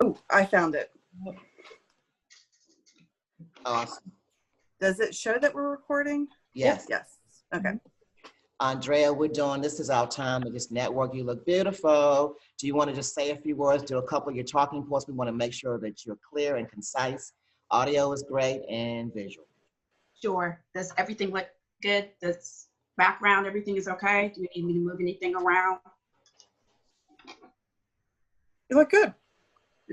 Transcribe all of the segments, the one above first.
Oh, I found it. Awesome. Does it show that we're recording? Yes. Yes. Okay. Andrea, this is our time to just network. You look beautiful. Do you want to just say a few words, do a couple of your talking points? We want to make sure that you're clear and concise. Audio is great and visual. Sure. Does everything look good? Does background, everything is okay? Do you need me to move anything around? You look good.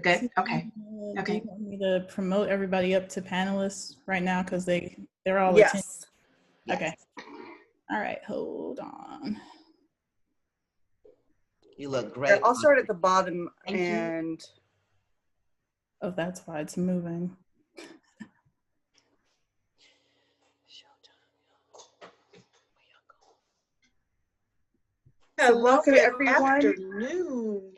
Good? Okay. Do Okay. you want me to promote everybody up to panelists right now? Because they're all Yes. attending. Okay. All right, hold on. You look great. I'll start at the bottom. Thank you. And Oh, that's why it's moving. so welcome everyone. Afternoon.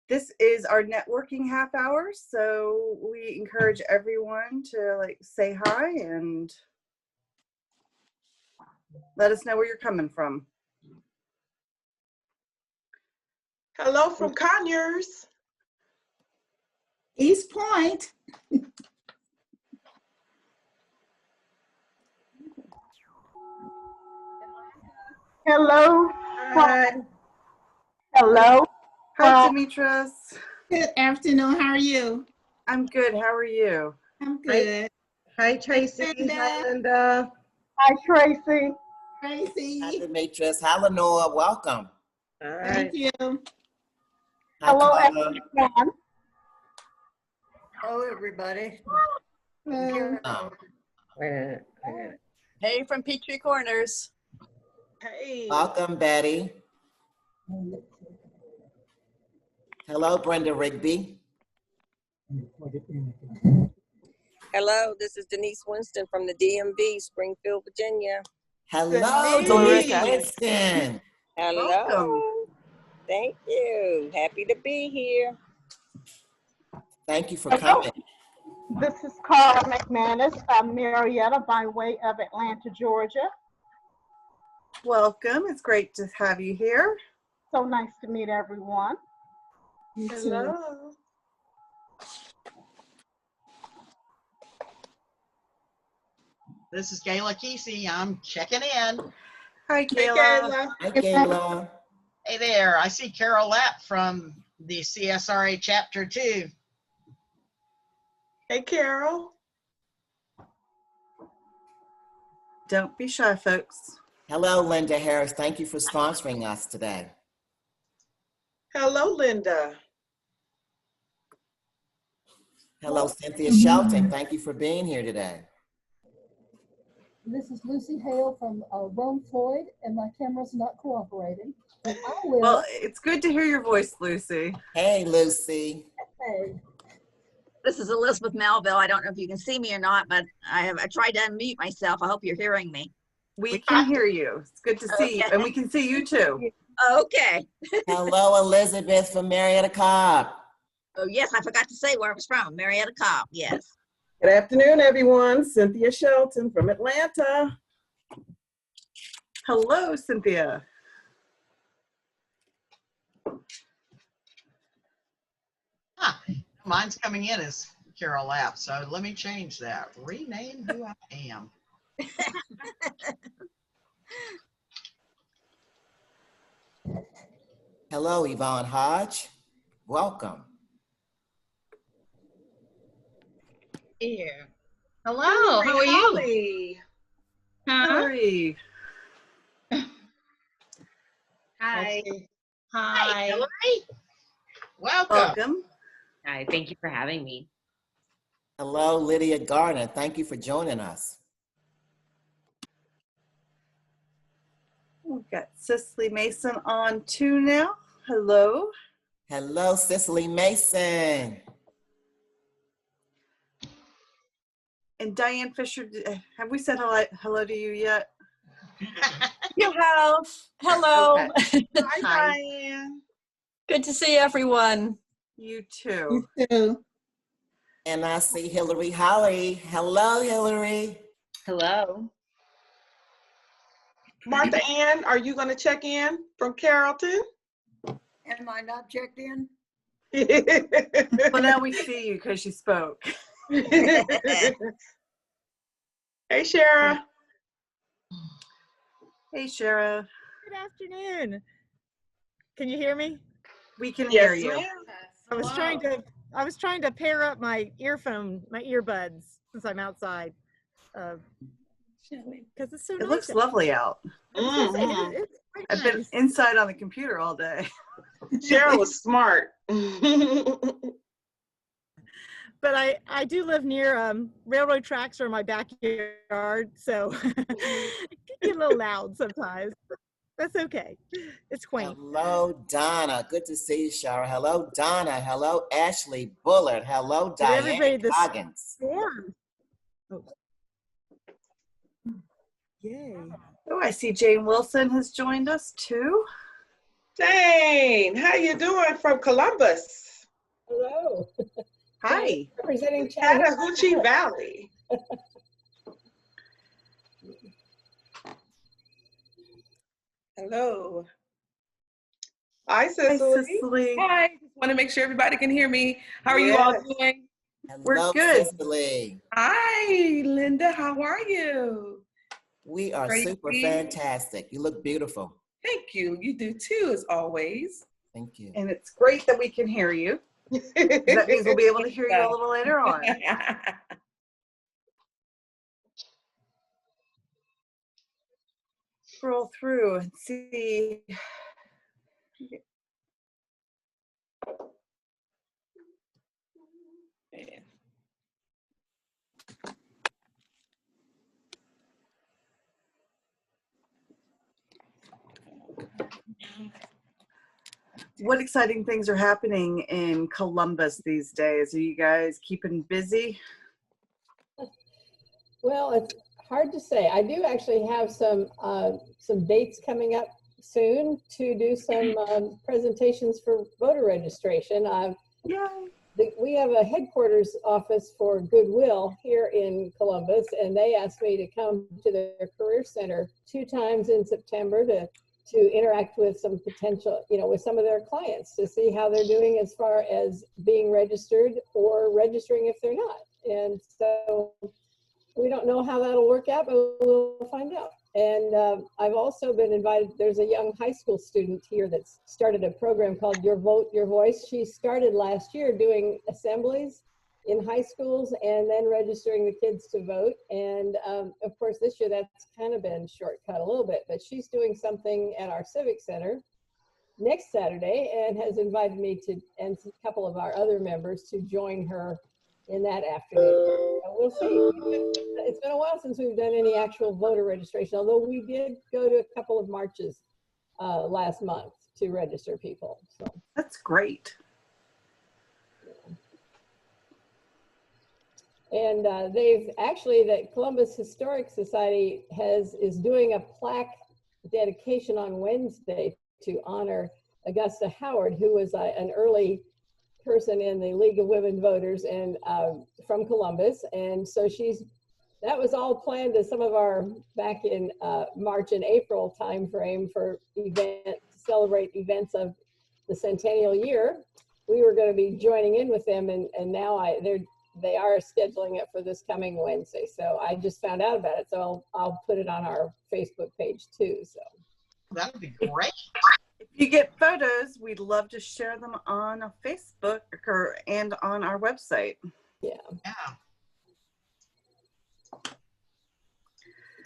This is our networking half hour, so we encourage everyone to say hi and let us know where you're coming from. Hello from Conyers. East Point. Hello. Hi. Hello. Hi, Demetris. Good afternoon. How are you? I'm good. How are you? I'm good. Hi, Tracy. Linda. Hi, Linda. Hi, Tracy. Tracy. Hi, Demetrius. Hi, Lenore. Welcome. All Thank right. you. Hi, Hello, Carla. everyone. Hello, everybody. Hello. Wait a minute. Hey, from Peachtree Corners. Hey. Welcome, Betty. Hello, Brenda Rigby. Hello, this is Denise Winston from the DMV, Springfield, Virginia. Hello, Denise. Denise Winston. Hello. Welcome. Thank you. Happy to be here. Thank you for coming. This is Carla McManus. I'm Marietta by way of Atlanta, Georgia. Welcome. It's great to have you here. So nice to meet everyone. Hello. This is Kayla Kase. I'm checking in. Hi, Hey, Kayla. Kayla. Hi, Kayla. Hey there. I see Carol Lapp from the CSRA chapter 2. Hey, Carol. Don't be shy, folks. Hello, Linda Harris. Thank you for sponsoring us today. Hello, Linda. Hello, Cynthia Shelton. Thank you for being here today. This is Lucy Hale from Rome, Floyd, and my camera's not cooperating. But I will. Well, it's good to hear your voice, Lucy. Hey, Lucy. Hey. This is Elizabeth Melville. I don't know if you can see me or not, but I tried to unmute myself. I hope you're hearing me. We can hear you. It's good to see you. Okay. And we can see you too. Okay. Hello, Elizabeth from Marietta Cobb. Oh, yes, I forgot to say where I was from. Marietta Cobb, yes. Good afternoon, everyone. Cynthia Shelton from Atlanta. Hello, Cynthia. Mine's coming in as Carol Lapp, so let me change that. Rename who I am. Hello, Yvonne Hodge. Welcome. Here. Hello, how are you? Holly. Hillary. Hi. Hi, Hillary. Welcome. Welcome. Hi, thank you for having me. Hello, Lydia Gardner. Thank you for joining us. We've got Cicely Mason on too now. Hello. Hello, Cicely Mason. And Diane Fisher, have we said hello to you yet? You have. Hello. Okay. Hi, Diane. Good to see everyone. You too. You too. And I see Hillary Holly. Hello, Hillary. Hello. Martha Ann, are you going to check in from Carrollton? Am I not checked in? Well, now we see you because you spoke. Hey, Shara. Hey, Shara. Good afternoon. Can you hear me? We can hear you. I was trying to pair up my earbuds since I'm outside. Because it's so nice. It looks lovely out. It's I've been inside on the computer all day. Shara was smart. But I do live near railroad tracks or my backyard, so it can get a little loud sometimes. That's okay. It's quaint. Hello, Donna. Good to see you, Shara. Hello, Donna. Hello, Ashley Bullard. Hello, Did everybody Diane Coggins. Oh. Yay. Oh, I see Jane Wilson has joined us too. Jane, how you doing from Columbus? Hello. Hi. Representing Chattahoochee Valley. Hello. Hi, Cicely. Cicely. Hi. Just want to make sure everybody can hear me. How are you all doing? Hello, Cicely. Hi, Linda. How are you? We are Great super to see you. fantastic. You look beautiful. Thank you. You do too, as always. Thank you. And it's great that we can hear you. That means we'll be able to hear you a little later on. Scroll through and see. What exciting things are happening in Columbus these days? Are you guys keeping busy? Well, it's hard to say. I do actually have some dates coming up soon to do some presentations for voter registration. We have a headquarters office for Goodwill here in Columbus, and they asked me to come to their career center 2 times in September to interact with some potential, with some of their clients to see how they're doing as far as being registered or registering if they're not. And so we don't know how that'll work out, but we'll find out. And I've also been invited, there's a young high school student here that's started a program called Your Vote, Your Voice. She started last year doing assemblies in high schools and then registering the kids to vote. And of course, this year that's kind of been shortcut a little bit, but she's doing something at our Civic Center next Saturday and has invited me to, and a couple of our other members to join her in that afternoon. So we'll see. It's been a while since we've done any actual voter registration, although we did go to a couple of marches last month to register people. So that's great. And they've actually, the Columbus Historic Society is doing a plaque dedication on Wednesday to honor Augusta Howard, who was an early person in the League of Women Voters and from Columbus. And so that was all planned as some of our back in March and April timeframe for celebrate events of the Centennial year. We were going to be joining in with them, and now they are scheduling it for this coming Wednesday. So I just found out about it, so I'll put it on our Facebook page too. So that would be great. If you get photos, we'd love to share them on Facebook and on our website. Yeah.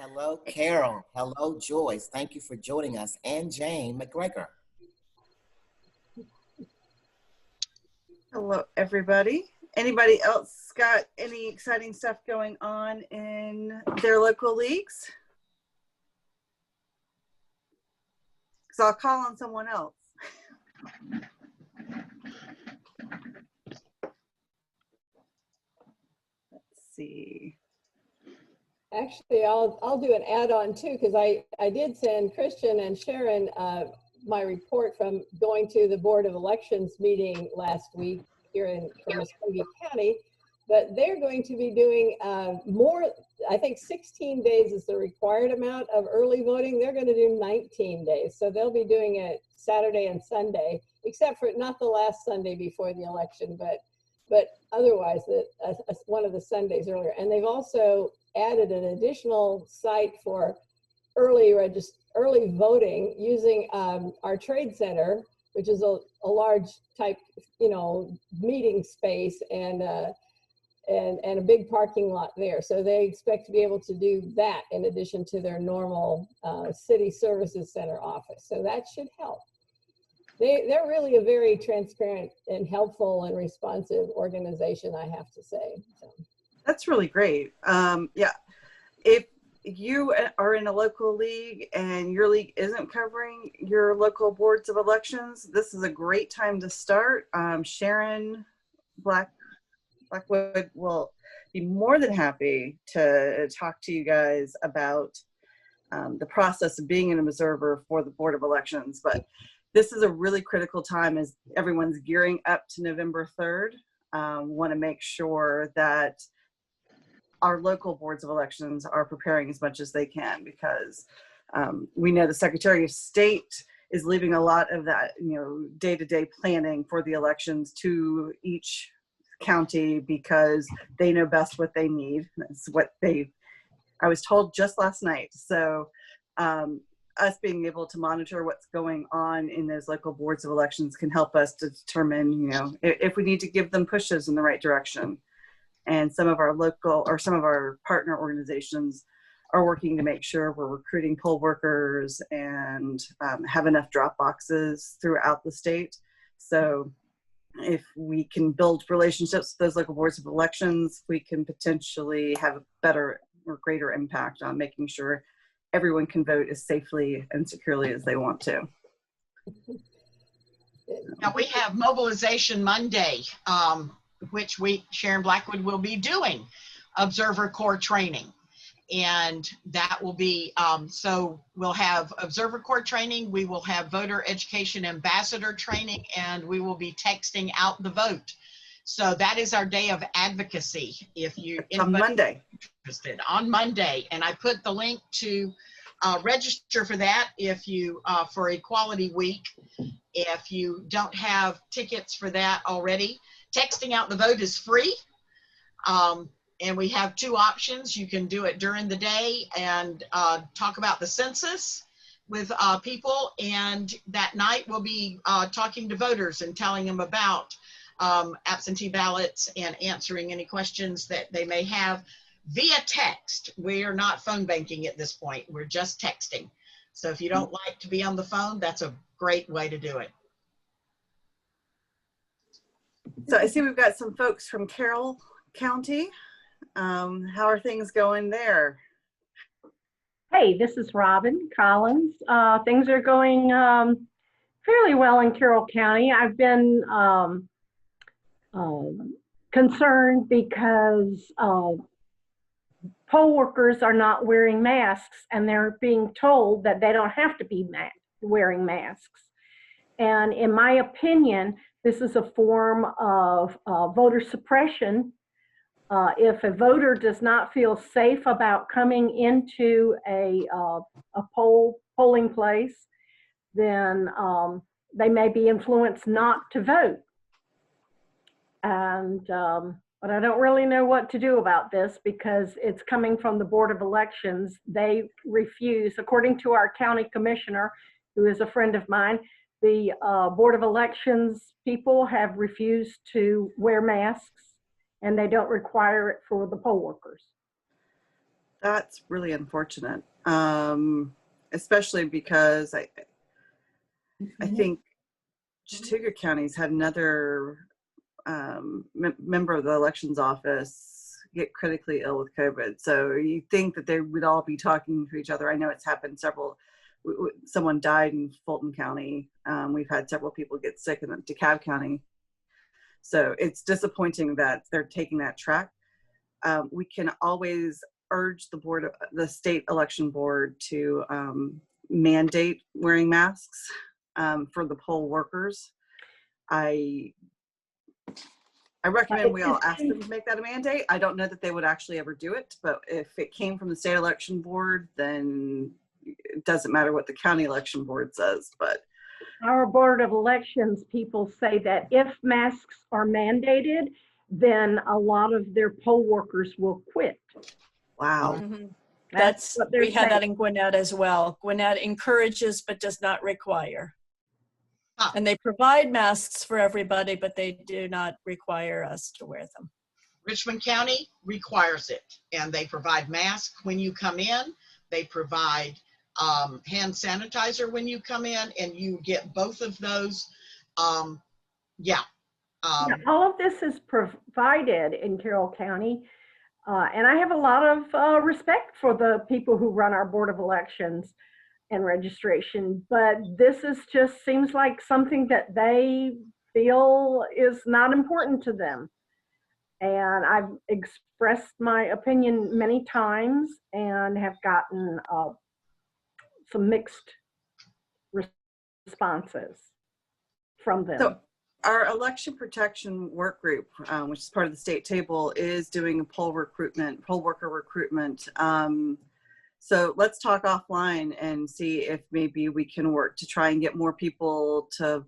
Hello, Carol. Hello, Joyce. Thank you for joining us. And Jane McGregor. Hello, everybody. Anybody else got any exciting stuff going on in their local leagues? Because I'll call on someone else. Let's see. Actually, I'll do an add-on too, because I did send Christian and Sharon my report from going to the Board of Elections meeting last week here in Muscogee County. But they're going to be doing more, I think 16 days is the required amount of early voting. They're going to do 19 days. So they'll be doing it Saturday and Sunday. except for not the last Sunday before the election, but otherwise one of the Sundays earlier. And they've also added an additional site for early voting using our trade center, which is a large type, meeting space and a big parking lot there. So they expect to be able to do that in addition to their normal city services center office. So that should help. They're really a very transparent and helpful and responsive organization, I have to say. So. That's really great. Yeah, if you are in a local league and your league isn't covering your local boards of elections, this is a great time to start. Sharon Blackwood will be more than happy to talk to you guys about the process of being an observer for the Board of Elections. But this is a really critical time as everyone's gearing up to November 3rd. Want to make sure that our local boards of elections are preparing as much as they can, because we know the Secretary of State is leaving a lot of that, day-to-day planning for the elections to each county because they know best what they need. That's what I was told just last night. So us being able to monitor what's going on in those local boards of elections can help us to determine, if we need to give them pushes in the right direction. And some of our partner organizations are working to make sure we're recruiting poll workers and have enough drop boxes throughout the state. So if we can build relationships with those local boards of elections, we can potentially have a better or greater impact on making sure everyone can vote as safely and securely as they want to. Now we have Mobilization Monday, which Sharon Blackwood will be doing Observer Corps training. And that will be, so we'll have Observer Corps training, we will have Voter Education Ambassador training, and we will be texting out the vote. So that is our day of advocacy. If you on Monday. Interested, on Monday. And I put the link to register for that if you, for Equality Week. If you don't have tickets for that already, texting out the vote is free. And we have two options. You can do it during the day and talk about the census with people. And that night we'll be talking to voters and telling them about absentee ballots and answering any questions that they may have via text. We are not phone banking at this point. We're just texting. So if you don't like to be on the phone, that's a great way to do it. So I see we've got some folks from Carroll County. How are things going there? Hey, this is Robin Collins. Things are going fairly well in Carroll County. I've been concerned because poll workers are not wearing masks, and they're being told that they don't have to be wearing masks. And in my opinion, this is a form of voter suppression. If a voter does not feel safe about coming into a polling place, then they may be influenced not to vote. And but I don't really know what to do about this because it's coming from the Board of Elections. They refuse, according to our county commissioner, who is a friend of mine, the Board of Elections people have refused to wear masks, and they don't require it for the poll workers. That's really unfortunate, especially because I think Chattooga County's had another member of the elections office get critically ill with COVID. So you think that they would all be talking to each other. I know it's happened someone died in Fulton County. We've had several people get sick in DeKalb County. So it's disappointing that they're taking that track. We can always urge the state election board to mandate wearing masks for the poll workers. I recommend we all ask them to make that a mandate. I don't know that they would actually ever do it, but if it came from the state election board, then it doesn't matter what the county election board says. But our Board of Elections people say that if masks are mandated, then a lot of their poll workers will quit. Wow. That's what they're we had that saying. in Gwinnett as well. Gwinnett encourages but does not require. And they provide masks for everybody, but they do not require us to wear them. Richmond County requires it, and they provide masks when you come in. They provide hand sanitizer when you come in, and you get both of those. Yeah. Yeah, all of this is provided in Carroll County. And I have a lot of respect for the people who run our Board of Elections and registration, but this is just seems like something that they feel is not important to them. And I've expressed my opinion many times and have gotten some mixed responses from them. So our election protection work group, which is part of the state table, is doing a poll worker recruitment. So let's talk offline and see if maybe we can work to try and get more people to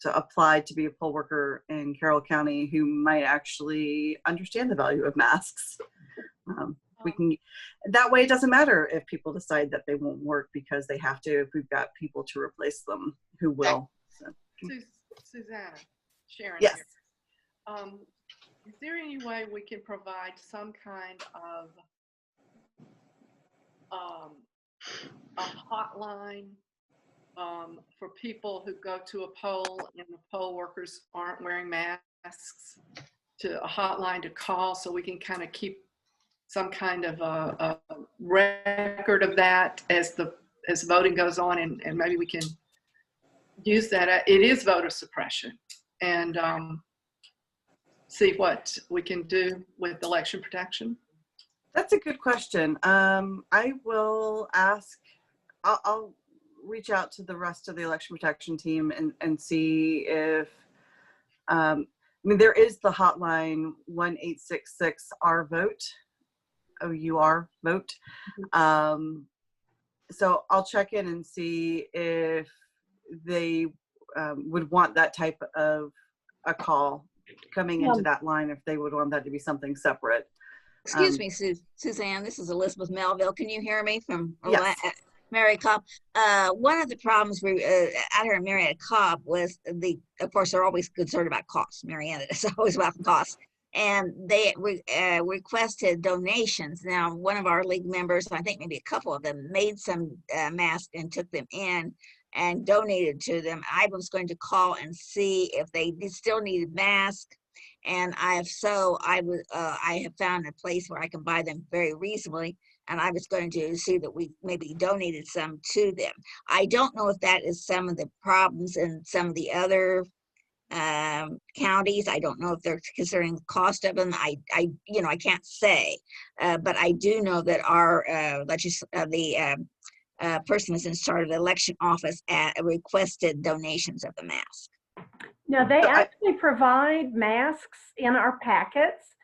apply to be a poll worker in Carroll County who might actually understand the value of masks. We can, that way it doesn't matter if people decide that they won't work because they have to, if we've got people to replace them who will. So. Susanna, Sharon. Yes. Here. Is there any way we can provide some kind of a hotline for people who go to a poll and the poll workers aren't wearing masks, to a hotline to call so we can kind of keep some kind of a record of that as voting goes on, and maybe we can use that. It is voter suppression, and see what we can do with election protection. That's a good question. I will ask, I'll reach out to the rest of the election protection team and see if, I mean, there is the hotline 1-866-OUR-VOTE, OUR vote. So I'll check in and see if they would want that type of a call coming into that line, if they would want that to be something separate. Excuse me, Suzanne, this is Elizabeth Melville. Can you hear me from Yes. Marietta Cobb? One of the problems out here in Marietta Cobb was of course, they're always concerned about costs. Marietta is always about the costs. And they requested donations. Now, one of our league members, I think maybe a couple of them, made some masks and took them in and donated to them. I was going to call and see if they still needed masks. And I have found a place where I can buy them very reasonably, and I was going to see that we maybe donated some to them. I don't know if that is some of the problems in some of the other counties. I don't know if they're considering the cost of them. I can't say, but I do know that our person who's in charge of the election office requested donations of the mask. Now, they actually provide masks in our packets,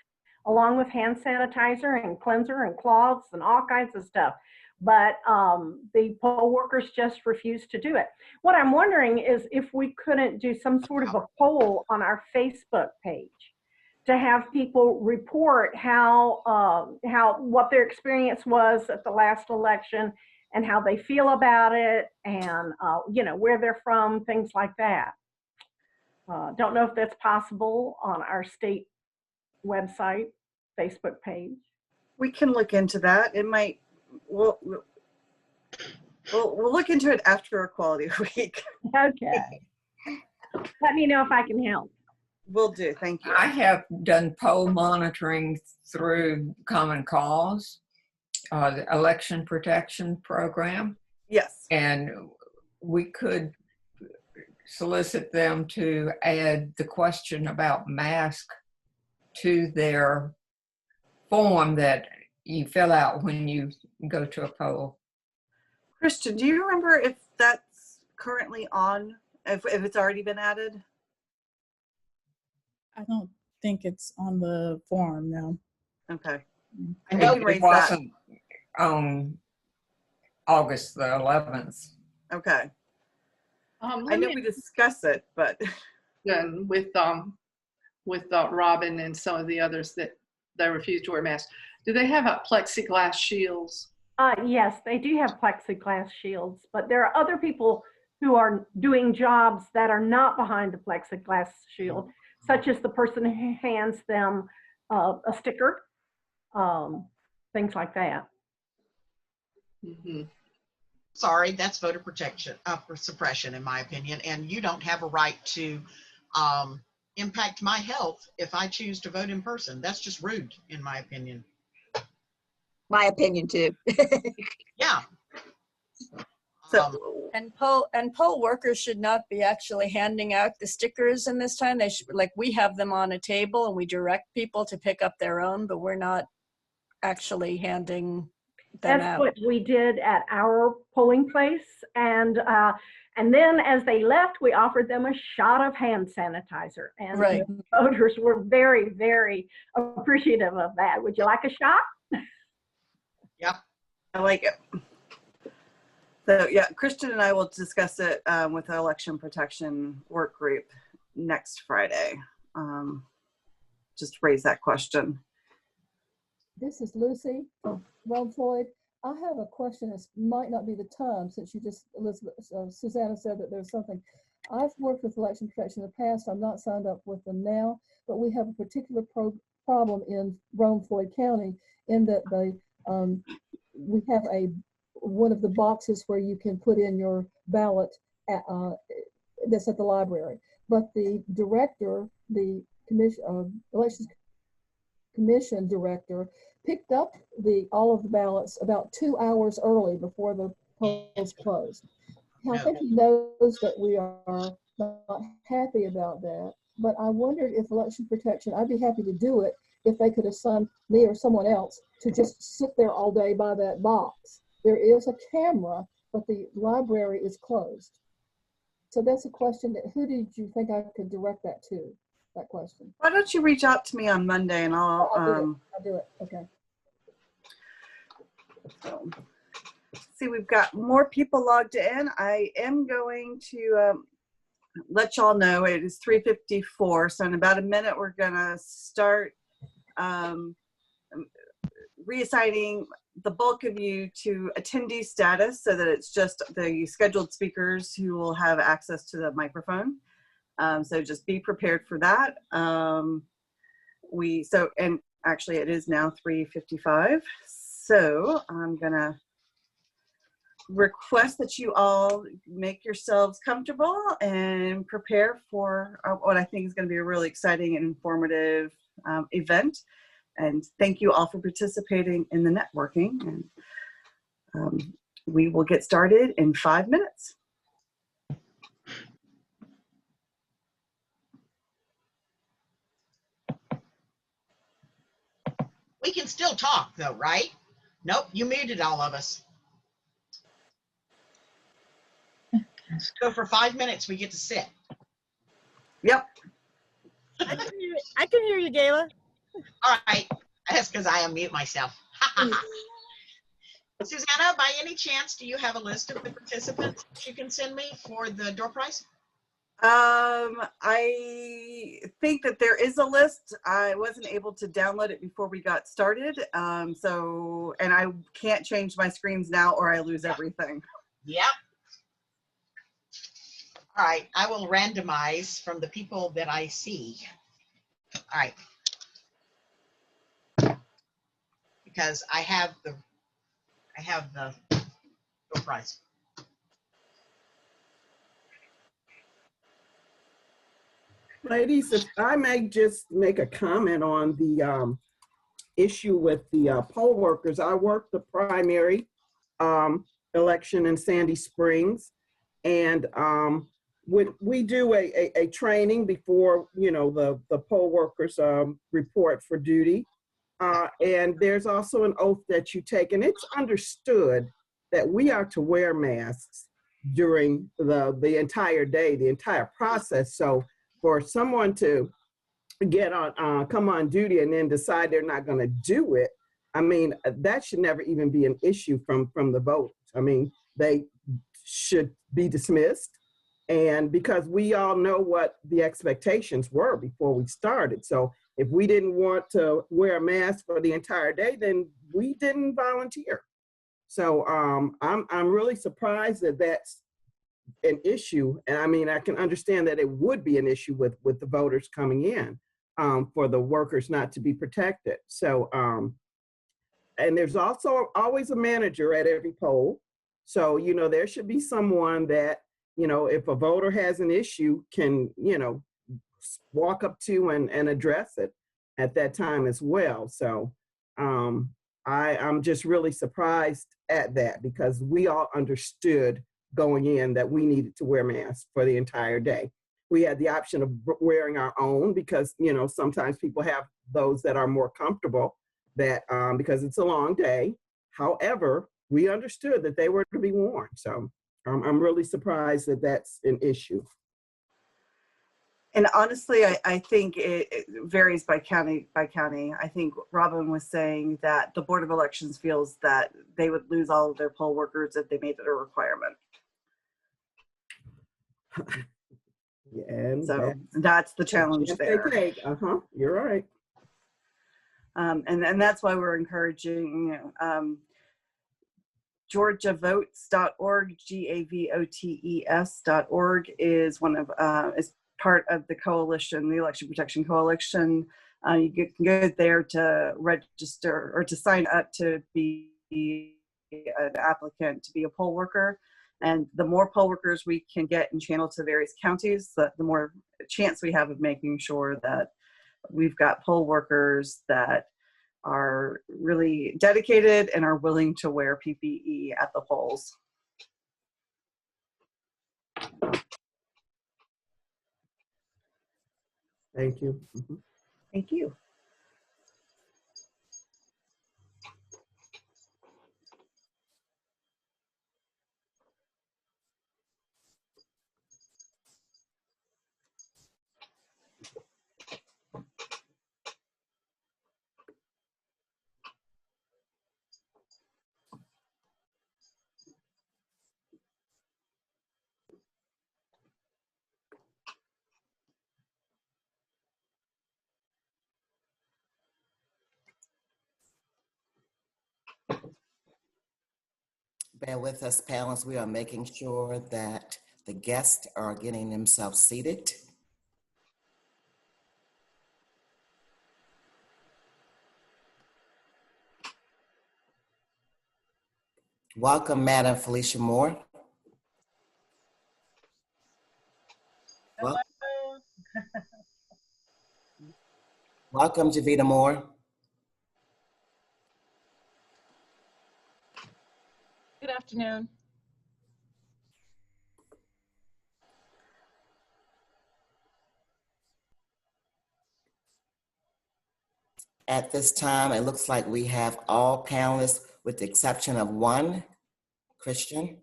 along with hand sanitizer and cleanser and cloths and all kinds of stuff. But the poll workers just refuse to do it. What I'm wondering is if we couldn't do some sort of a poll on our Facebook page to have people report what their experience was at the last election and how they feel about it, and where they're from, things like that. Don't know if that's possible on our state website, Facebook page. We can look into that. It might, we'll look into it after Equality Week. Okay. Let me know if I can help. Will do. Thank you. I have done poll monitoring through Common Cause, the election protection program. Yes. And we could solicit them to add the question about mask to their form that you fill out when you go to a poll. Christian, do you remember if that's currently on, if it's already been added? I don't think it's on the form, no. Okay. I know it wasn't on August the 11th. Okay. I know we discuss it, but Then with Robin and some of the others that they refuse to wear masks, do they have plexiglass shields? Yes, they do have plexiglass shields, but there are other people who are doing jobs that are not behind the plexiglass shield, such as the person who hands them a sticker, things like that. Mm-hmm. Sorry, that's voter protection, for suppression, in my opinion, and you don't have a right to impact my health if I choose to vote in person. That's just rude, in my opinion. My opinion too. Yeah. And poll workers should not be actually handing out the stickers in this time. They should, like, we have them on a table and we direct people to pick up their own, but we're not actually handing them That's out. what we did at our polling place, and then as they left, we offered them a shot of hand sanitizer, and right. the voters were very, very appreciative of that. Would you like a shot? Yep, I like it. So yeah, Christian and I will discuss it with the election protection work group next Friday. Just raise that question. This is Lucy from Rome Floyd. I have a question. It might not be the time since you just, Susanna said that there's something. I've worked with election protection in the past. I'm not signed up with them now, but we have a particular problem in Rome Floyd County in that we have one of the boxes where you can put in your ballot that's at the library. But the director, the elections commission director, picked up all of the ballots about 2 hours early before the polls closed. I think he knows that we are not happy about that, but I wondered if election protection, I'd be happy to do it if they could assign me or someone else to just sit there all day by that box. There is a camera, but the library is closed. So that's a question that, who did you think I could direct that to, that question? Why don't you reach out to me on Monday and I'll do it. Okay. So, see, we've got more people logged in. I am going to let y'all know it is 3:54. So in about a minute, we're gonna start reassigning the bulk of you to attendee status so that it's just the scheduled speakers who will have access to the microphone. So just be prepared for that. And actually it is now 3:55. So I'm gonna request that you all make yourselves comfortable and prepare for what I think is gonna be a really exciting and informative event. And thank you all for participating in the networking. And we will get started in 5 minutes. we can still talk though, right? Nope, you muted all of us. So for 5 minutes, we get to sit. Yep. I can hear you, Gayla. All right, that's because I unmute myself. Susanna, by any chance, do you have a list of the participants that you can send me for the door prize? I think that there is a list. I wasn't able to download it before we got started. And I can't change my screens now or I lose everything. Yep. All right, I will randomize from the people that I see. All right. Because I have the door prize. Ladies, if I may just make a comment on the issue with the poll workers. I worked the primary election in Sandy Springs, and we do a training before, you know, the poll workers report for duty. And there's also an oath that you take, and it's understood that we are to wear masks during the entire day, the entire process. So for someone to get on, come on duty and then decide they're not going to do it, I mean, that should never even be an issue from the voters. I mean, they should be dismissed And because we all know what the expectations were before we started. So if we didn't want to wear a mask for the entire day, then we didn't volunteer. So I'm really surprised that that's an issue. And I mean, I can understand that it would be an issue with the voters coming in for the workers not to be protected. So, and there's also always a manager at every poll. So, you know, there should be someone that, you know, if a voter has an issue, can, you know, walk up to and address it at that time as well. So I'm just really surprised at that, because we all understood going in that we needed to wear masks for the entire day. We had the option of wearing our own because, you know, sometimes people have those that are more comfortable that because it's a long day. However, we understood that they were to be worn. So I'm really surprised that that's an issue. And honestly, I think it varies by county by county. I think Robin was saying that the Board of Elections feels that they would lose all of their poll workers if they made it a requirement. Yeah, and so that's the challenge there. You're right. And that's why we're encouraging GeorgiaVotes.org, GAVOTES.org is one of is part of the coalition, the Election Protection Coalition. You can go there to register or to sign up to be an applicant to be a poll worker. And the more poll workers we can get and channel to various counties, the more chance we have of making sure that we've got poll workers that are really dedicated and are willing to wear PPE at the polls. Thank you. Thank you. Bear with us, panelists. We are making sure that the guests are getting themselves seated. Welcome, Madam Felicia Moore. Welcome, Javita Moore. Good afternoon. At this time, it looks like we have all panelists with the exception of one, Christian.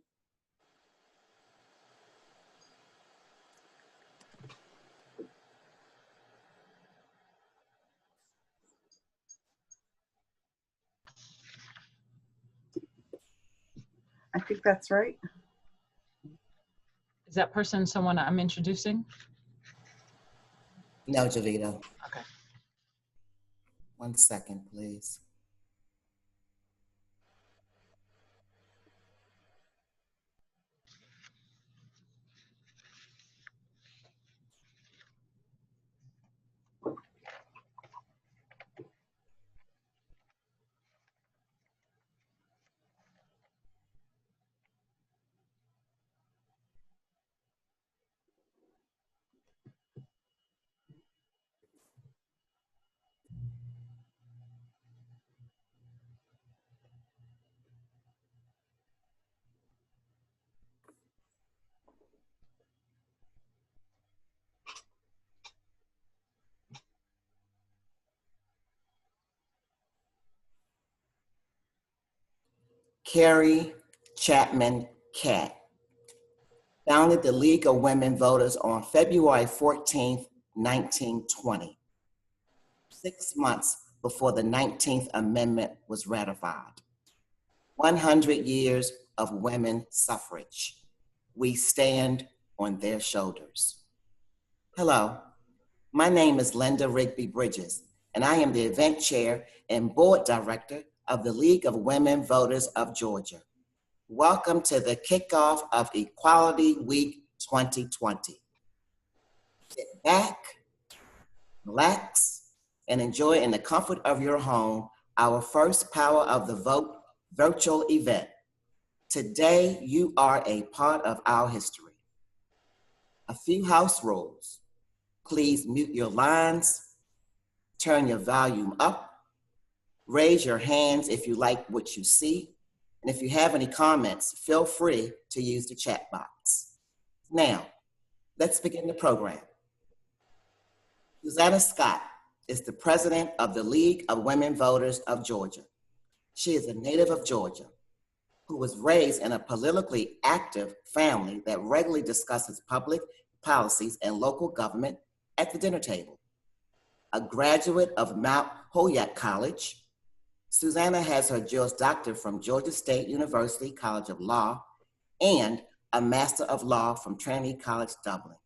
I think that's right. Is that person someone I'm introducing? No, Javita. Okay. 1 second, please. Carrie Chapman Catt founded the League of Women Voters on February 14th, 1920, 6 months before the 19th Amendment was ratified. 100 years of women suffrage. We stand on their shoulders. Hello, my name is Linda Rigby Bridges, and I am the event chair and board director of the League of Women Voters of Georgia. Welcome to the kickoff of Equality Week 2020. Sit back, relax, and enjoy in the comfort of your home our first Power of the Vote virtual event. Today, you are a part of our history. A few house rules. Please mute your lines, turn your volume up, raise your hands if you like what you see, and if you have any comments, feel free to use the chat box. Now, let's begin the program. Susanna Scott is the president of the League of Women Voters of Georgia. She is a native of Georgia who was raised in a politically active family that regularly discusses public policies and local government at the dinner table. A graduate of Mount Holyoke College, Susanna has her Juris Doctor from Georgia State University College of Law and a Master of Law from Trinity College, Dublin.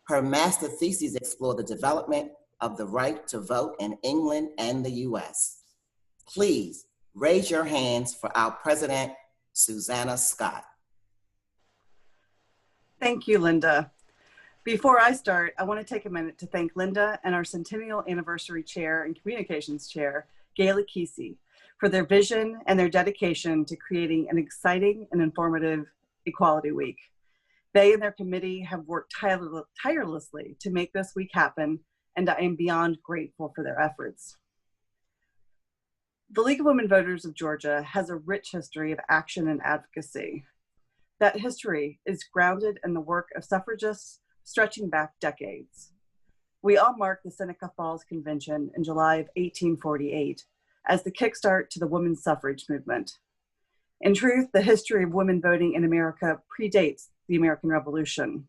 Her master theses explore the development of the right to vote in England and the US. Please raise your hands for our President, Susanna Scott. Thank you, Linda. Before I start, I want to take a minute to thank Linda and our Centennial Anniversary Chair and Communications Chair, Kase, for their vision and their dedication to creating an exciting and informative Equality Week. They and their committee have worked tirelessly to make this week happen, and I am beyond grateful for their efforts. The League of Women Voters of Georgia has a rich history of action and advocacy. That history is grounded in the work of suffragists stretching back decades. We all mark the Seneca Falls Convention in July of 1848 as the kickstart to the women's suffrage movement. In truth, the history of women voting in America predates the American Revolution.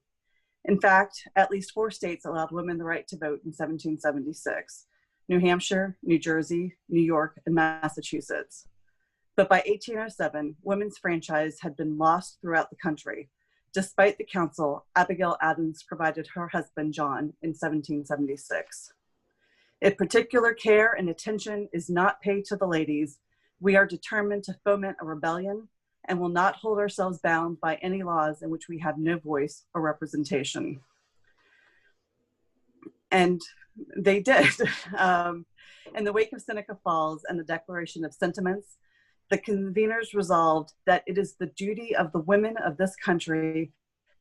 In fact, at least 4 states allowed women the right to vote in 1776: New Hampshire, New Jersey, New York, and Massachusetts. But by 1807, women's franchise had been lost throughout the country, despite the counsel Abigail Adams provided her husband, John, in 1776. If particular care and attention is not paid to the ladies, we are determined to foment a rebellion and will not hold ourselves bound by any laws in which we have no voice or representation. And they did. In the wake of Seneca Falls and the Declaration of Sentiments, the conveners resolved that it is the duty of the women of this country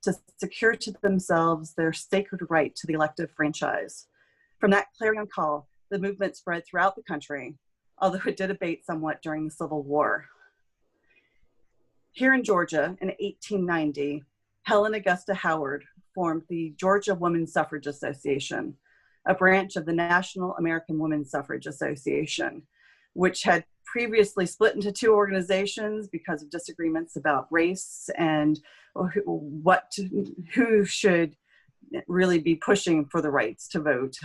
to secure to themselves their sacred right to the elective franchise. From that clarion call, the movement spread throughout the country, although it did abate somewhat during the Civil War. Here in Georgia in 1890, Helen Augusta Howard formed the Georgia Women's Suffrage Association, a branch of the National American Women's Suffrage Association, which had previously split into 2 organizations because of disagreements about race and who should really be pushing for the rights to vote.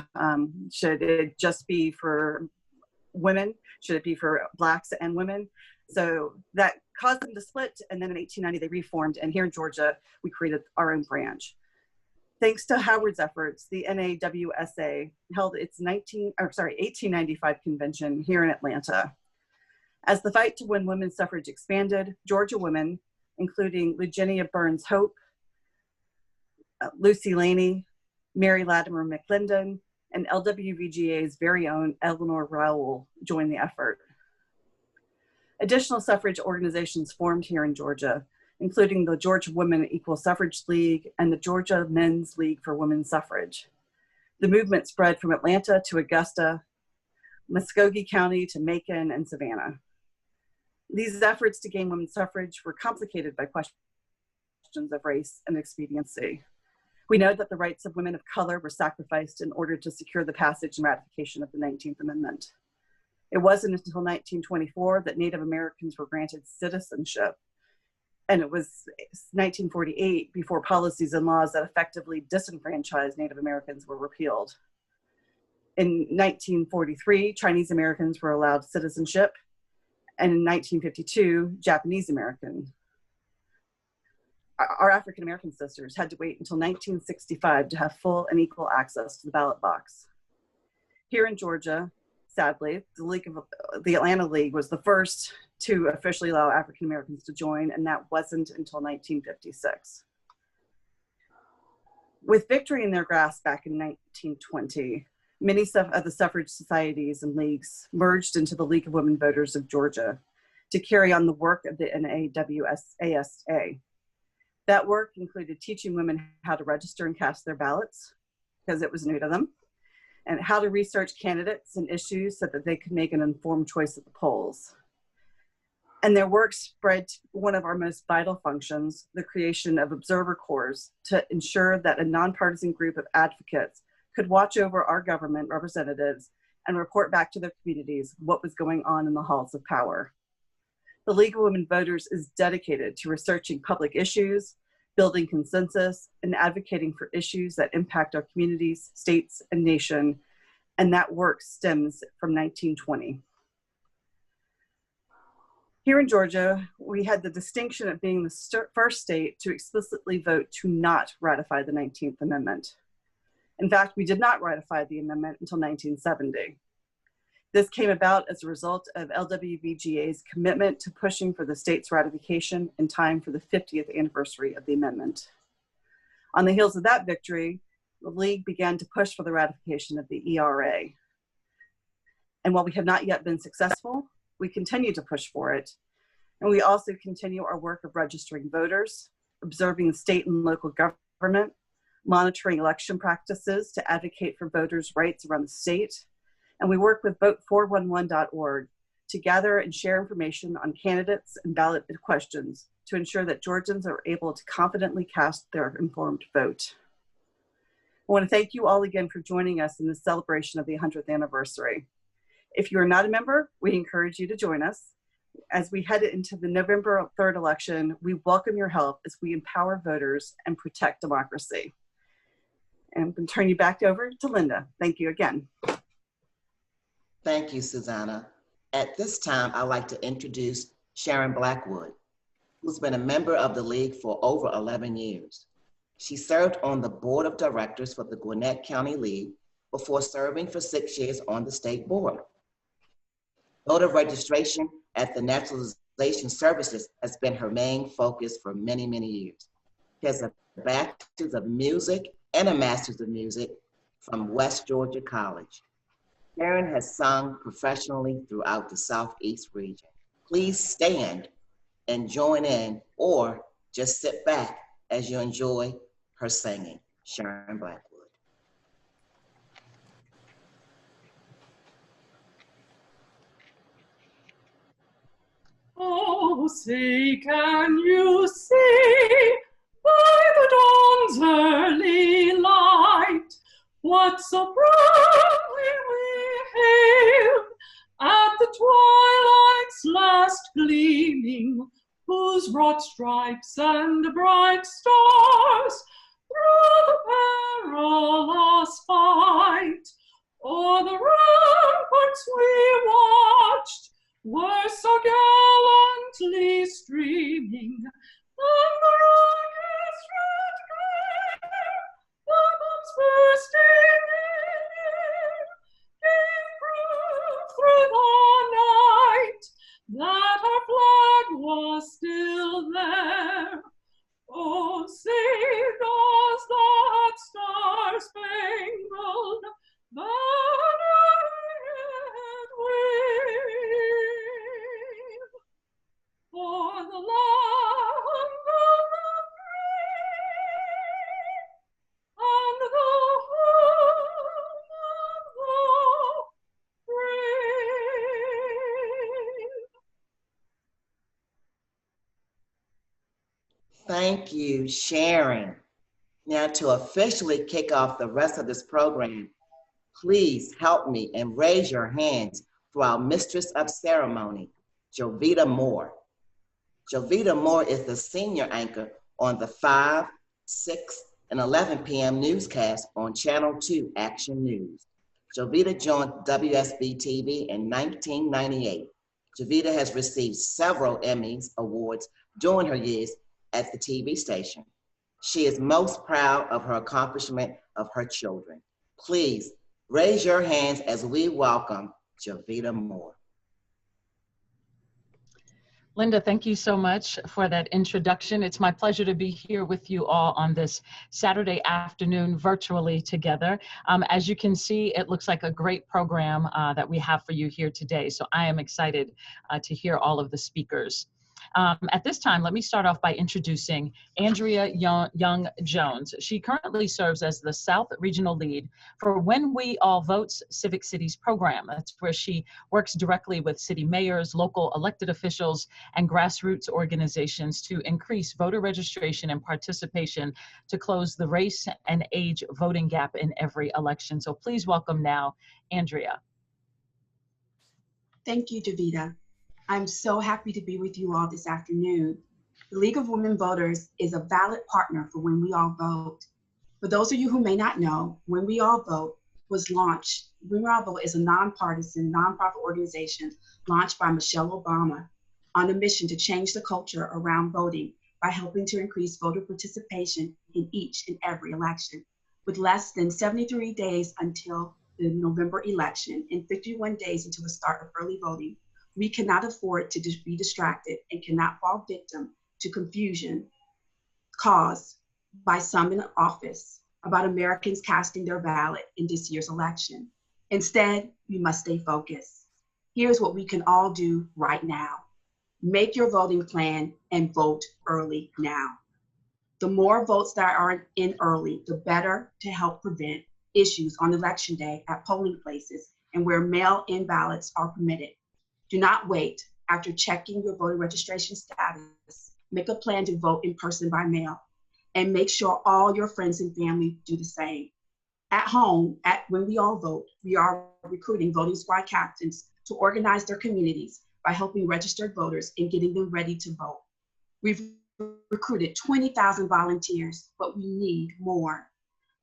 Should it just be for women? Should it be for Blacks and women? So that caused them to split, and then in 1890 they reformed, and here in Georgia we created our own branch. Thanks to Howard's efforts, the NAWSA held its 1895 convention here in Atlanta. As the fight to win women's suffrage expanded, Georgia women, including Eugenia Burns Hope, Lucy Laney, Mary Latimer McClendon, and LWVGA's very own Eleanor Rowell joined the effort. Additional suffrage organizations formed here in Georgia, including the Georgia Women Equal Suffrage League and the Georgia Men's League for Women's Suffrage. The movement spread from Atlanta to Augusta, Muskogee County to Macon and Savannah. These efforts to gain women's suffrage were complicated by questions of race and expediency. We know that the rights of women of color were sacrificed in order to secure the passage and ratification of the 19th Amendment. It wasn't until 1924 that Native Americans were granted citizenship, and it was 1948 before policies and laws that effectively disenfranchised Native Americans were repealed. In 1943, Chinese Americans were allowed citizenship, and in 1952, Japanese Americans. our African American sisters had to wait until 1965 to have full and equal access to the ballot box. Here in Georgia, sadly, the Atlanta League was the first to officially allow African Americans to join, and that wasn't until 1956. With victory in their grasp back in 1920, many of the suffrage societies and leagues merged into the League of Women Voters of Georgia to carry on the work of the NAWSASA. That work included teaching women how to register and cast their ballots, because it was new to them, and how to research candidates and issues so that they could make an informed choice at the polls. And their work spread to one of our most vital functions, the creation of observer corps, to ensure that a nonpartisan group of advocates could watch over our government representatives and report back to their communities what was going on in the halls of power. The League of Women Voters is dedicated to researching public issues, building consensus, and advocating for issues that impact our communities, states, and nation, and that work stems from 1920. Here in Georgia, we had the distinction of being the first state to explicitly vote to not ratify the 19th Amendment. In fact, we did not ratify the amendment until 1970. This came about as a result of LWVGA's commitment to pushing for the state's ratification in time for the 50th anniversary of the amendment. On the heels of that victory, the League began to push for the ratification of the ERA. And while we have not yet been successful, we continue to push for it. And we also continue our work of registering voters, observing the state and local government, monitoring election practices to advocate for voters' rights around the state. And we work with vote411.org to gather and share information on candidates and ballot questions to ensure that Georgians are able to confidently cast their informed vote. I want to thank you all again for joining us in this celebration of the 100th anniversary. If you are not a member, we encourage you to join us. As we head into the November 3rd election, we welcome your help as we empower voters and protect democracy. And I'm going to turn you back over to Linda. Thank you again. Thank you, Susanna. At this time, I'd like to introduce Sharon Blackwood, who's been a member of the League for over 11 years. She served on the board of directors for the Gwinnett County League before serving for 6 years on the state board. Voter registration at the Naturalization Services has been her main focus for many, many years. She has a bachelor's of music and a master's of music from West Georgia College. Sharon has sung professionally throughout the Southeast region. Please stand and join in, or just sit back as you enjoy her singing. Sharon Blackwood. Oh, say, can you see by the dawn's early light what so proudly we hailed at the twilight's last gleaming, whose wrought stripes and bright stars through the perilous fight o'er the ramparts we watched were so gallantly streaming, and the rocket's red glare, the bombs bursting in air, gave proof through the night that our flag was still there. Oh, sing us that star-spangled banner yet wave, for the land of the free and the home of the brave. Thank you, Sharon. Now, to officially kick off the rest of this program, please help me and raise your hands for our Mistress of Ceremony, Jovita Moore. Jovita Moore is the senior anchor on the 5, 6, and 11 p.m. newscast on Channel 2 Action News. Jovita joined WSB-TV in 1998. Jovita has received several Emmys awards during her years at the TV station. She is most proud of her accomplishment of her children. Please raise your hands as we welcome Javita Moore. Linda, thank you so much for that introduction. It's my pleasure to be here with you all on this Saturday afternoon virtually together. As you can see, it looks like a great program that we have for you here today. So I am excited to hear all of the speakers. At this time, let me start off by introducing Andrea Young-Jones. She currently serves as the South Regional Lead for When We All Vote's Civic Cities program. That's where she works directly with city mayors, local elected officials, and grassroots organizations to increase voter registration and participation to close the race and age voting gap in every election. So please welcome now, Andrea. Thank you, Davida. I'm so happy to be with you all this afternoon. The League of Women Voters is a valid partner for When We All Vote. For those of you who may not know, When We All Vote was launched. When We All Vote is a nonpartisan, nonprofit organization launched by Michelle Obama on a mission to change the culture around voting by helping to increase voter participation in each and every election. With less than 73 days until the November election and 51 days until the start of early voting, we cannot afford to be distracted and cannot fall victim to confusion caused by some in office about Americans casting their ballot in this year's election. Instead, we must stay focused. Here's what we can all do right now. Make your voting plan and vote early now. The more votes that are in early, the better to help prevent issues on election day at polling places and where mail-in ballots are permitted. Do not wait. After checking your voter registration status, make a plan to vote in person by mail, and make sure all your friends and family do the same. At home, When We All Vote, we are recruiting voting squad captains to organize their communities by helping registered voters and getting them ready to vote. We've recruited 20,000 volunteers, but we need more.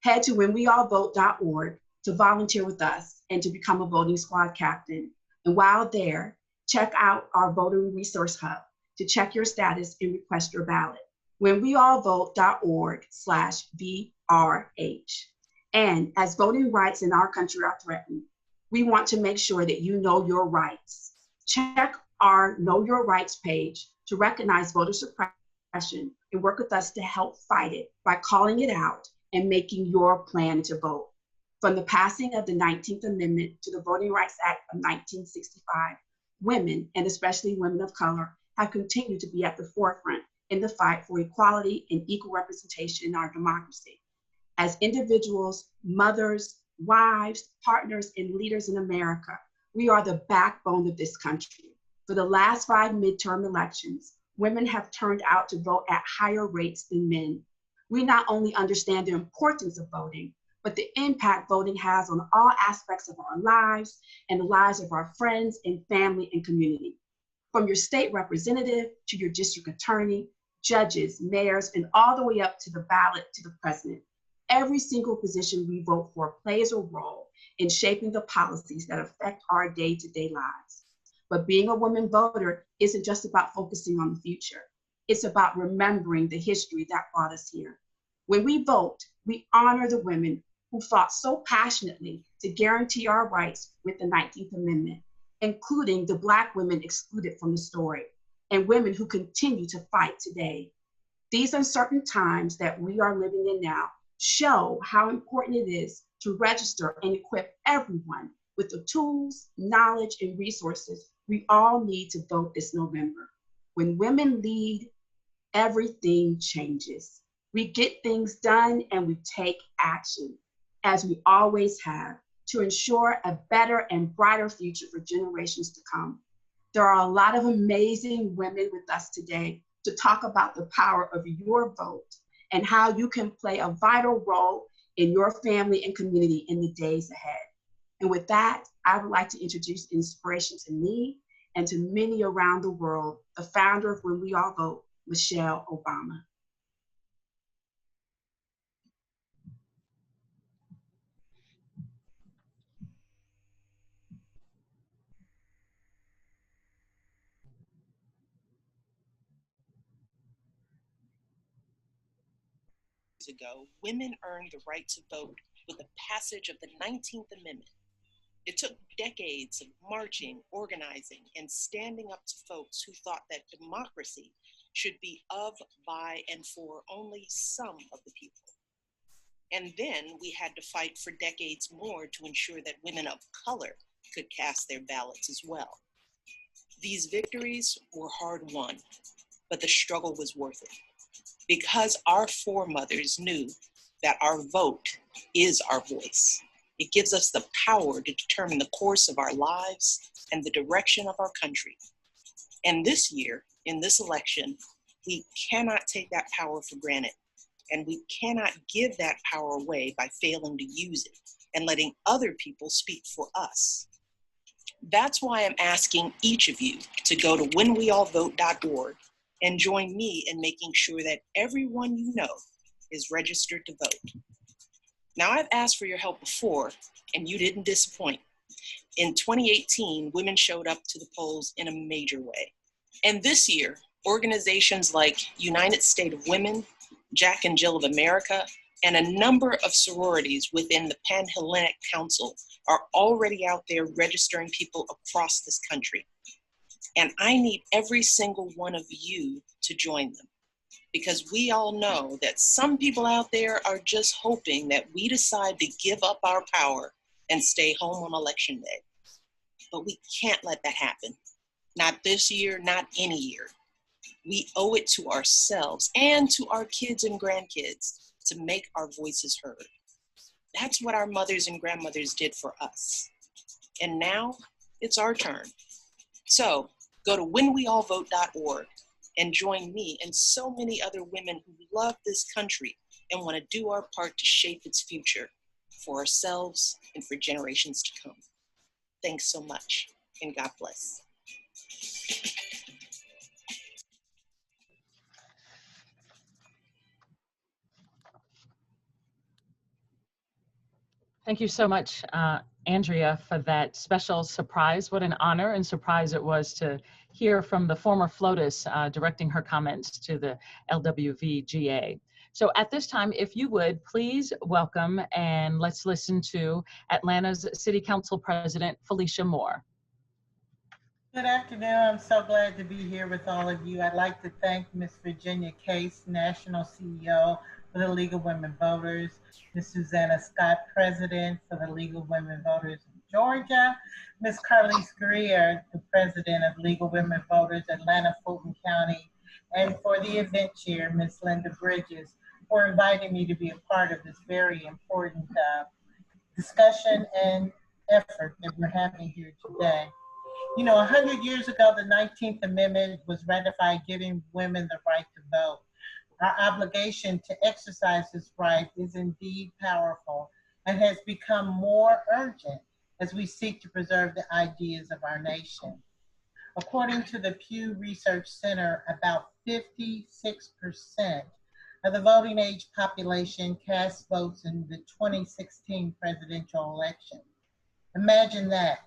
Head to whenweallvote.org to volunteer with us and to become a voting squad captain. And while there, check out our voting resource hub to check your status and request your ballot. whenweallvote.org/VRH. And as voting rights in our country are threatened, we want to make sure that you know your rights. Check our Know Your Rights page to recognize voter suppression and work with us to help fight it by calling it out and making your plan to vote. From the passing of the 19th Amendment to the Voting Rights Act of 1965, women, and especially women of color, have continued to be at the forefront in the fight for equality and equal representation in our democracy. As individuals, mothers, wives, partners, and leaders in America, we are the backbone of this country. For the last 5 midterm elections, women have turned out to vote at higher rates than men. We not only understand the importance of voting, but the impact voting has on all aspects of our lives and the lives of our friends and family and community. From your state representative to your district attorney, judges, mayors, and all the way up to the ballot to the president. Every single position we vote for plays a role in shaping the policies that affect our day-to-day lives. But being a woman voter isn't just about focusing on the future. It's about remembering the history that brought us here. When we vote, we honor the women who fought so passionately to guarantee our rights with the 19th Amendment, including the Black women excluded from the story, and women who continue to fight today. These uncertain times that we are living in now show how important it is to register and equip everyone with the tools, knowledge, and resources we all need to vote this November. When women lead, everything changes. We get things done and we take action, as we always have, to ensure a better and brighter future for generations to come. There are a lot of amazing women with us today to talk about the power of your vote and how you can play a vital role in your family and community in the days ahead. And with that, I would like to introduce inspiration to me and to many around the world, the founder of When We All Vote, Michelle Obama. ago, women earned the right to vote with the passage of the 19th Amendment. It took decades of marching, organizing, and standing up to folks who thought that democracy should be of, by, and for only some of the people. And then we had to fight for decades more to ensure that women of color could cast their ballots as well. These victories were hard won, but the struggle was worth it, because our foremothers knew that our vote is our voice. It gives us the power to determine the course of our lives and the direction of our country. And this year, in this election, we cannot take that power for granted, and we cannot give that power away by failing to use it and letting other people speak for us. That's why I'm asking each of you to go to whenweallvote.org and join me in making sure that everyone you know is registered to vote. Now, I've asked for your help before, and you didn't disappoint. In 2018, women showed up to the polls in a major way. And this year, organizations like United State of Women, Jack and Jill of America, and a number of sororities within the Pan-Hellenic Council are already out there registering people across this country. And I need every single one of you to join them, because we all know that some people out there are just hoping that we decide to give up our power and stay home on election day. But we can't let that happen. Not this year, not any year. We owe it to ourselves and to our kids and grandkids to make our voices heard. That's what our mothers and grandmothers did for us. And now it's our turn. So go to whenweallvote.org and join me and so many other women who love this country and want to do our part to shape its future for ourselves and for generations to come. Thanks so much, and God bless. Thank you so much, Andrea, for that special surprise. What an honor and surprise it was to hear from the former FLOTUS directing her comments to the LWV GA. So at this time, if you would, please welcome and let's listen to Atlanta's City Council President, Felicia Moore. Good afternoon. I'm so glad to be here with all of you. I'd like to thank Ms. Virginia Kase, National CEO for the League of Women Voters, Ms. Susanna Scott, President for the League of Women Voters in Georgia, Ms. Carlise Greer, the President of League of Women Voters, Atlanta, Fulton County, and for the event chair, Ms. Linda Bridges, for inviting me to be a part of this very important discussion and effort that we're having here today. You know, 100 years ago, the 19th Amendment was ratified, giving women the right to vote. Our obligation to exercise this right is indeed powerful and has become more urgent as we seek to preserve the ideas of our nation. According to the Pew Research Center, about 56% of the voting age population cast votes in the 2016 presidential election. Imagine that.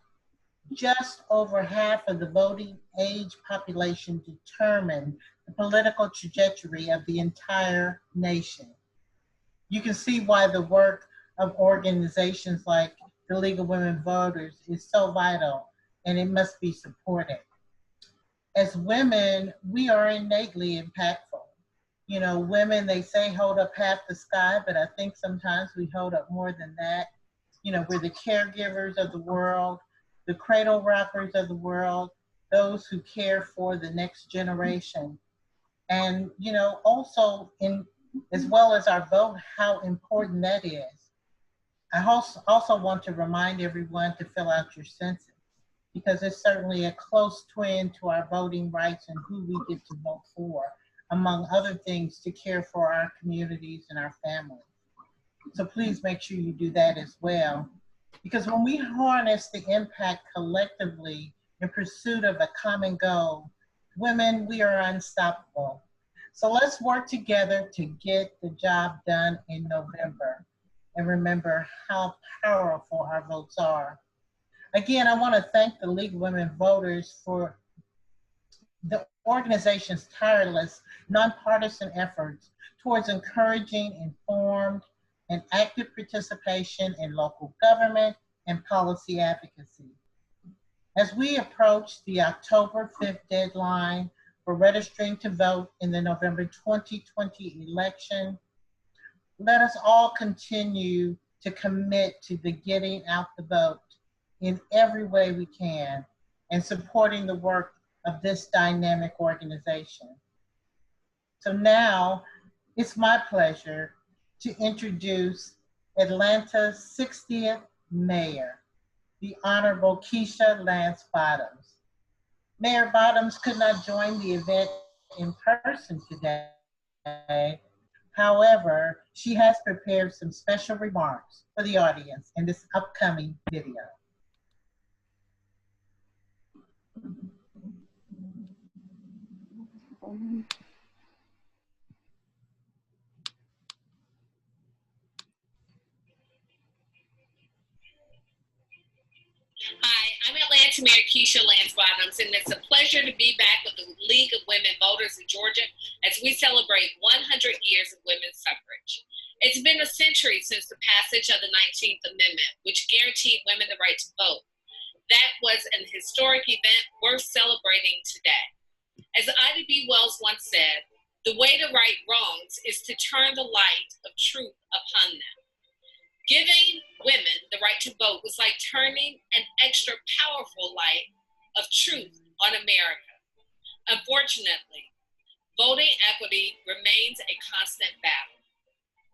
Just over half of the voting age population determined the political trajectory of the entire nation. You can see why the work of organizations like the League of Women Voters is so vital, and it must be supported. As women, we are innately impactful. You know, women, they say hold up half the sky, but I think sometimes we hold up more than that. You know, we're the caregivers of the world, the cradle rockers of the world, those who care for the next generation. And, you know, also as well as our vote, how important that is. I also want to remind everyone to fill out your census, because it's certainly a close twin to our voting rights and who we get to vote for, among other things, to care for our communities and our families. So please make sure you do that as well. Because when we harness the impact collectively in pursuit of a common goal, women, we are unstoppable. So let's work together to get the job done in November. And remember how powerful our votes are. Again, I want to thank the League of Women Voters for the organization's tireless, nonpartisan efforts towards encouraging informed and active participation in local government and policy advocacy. As we approach the October 5th deadline for registering to vote in the November 2020 election, let us all continue to commit to the getting out the vote in every way we can and supporting the work of this dynamic organization. So now it's my pleasure to introduce Atlanta's 60th mayor, the Honorable Keisha Lance Bottoms. Mayor Bottoms could not join the event in person today. However, she has prepared some special remarks for the audience in this upcoming video. Hi, I'm Atlanta Mayor Keisha Lance Bottoms, and it's a pleasure to be back with the League of Women Voters in Georgia as we celebrate 100 years of women's suffrage. It's been a century since the passage of the 19th Amendment, which guaranteed women the right to vote. That was an historic event worth celebrating today. As Ida B. Wells once said, the way to right wrongs is to turn the light of truth upon them. Giving women the right to vote was like turning an extra powerful light of truth on America. Unfortunately, voting equity remains a constant battle.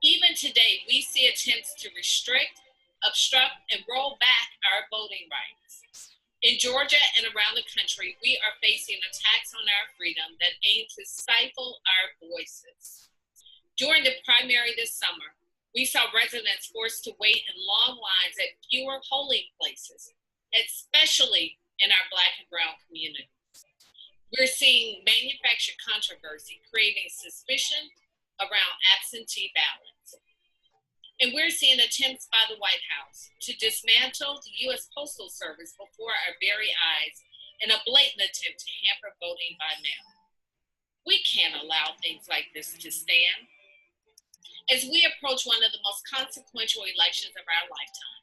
Even today, we see attempts to restrict, obstruct, and roll back our voting rights. In Georgia and around the country, we are facing attacks on our freedom that aim to stifle our voices. During the primary this summer, we saw residents forced to wait in long lines at fewer polling places, especially in our Black and brown communities. We're seeing manufactured controversy creating suspicion around absentee ballots. And we're seeing attempts by the White House to dismantle the U.S. Postal Service before our very eyes in a blatant attempt to hamper voting by mail. We can't allow things like this to stand. As we approach one of the most consequential elections of our lifetime,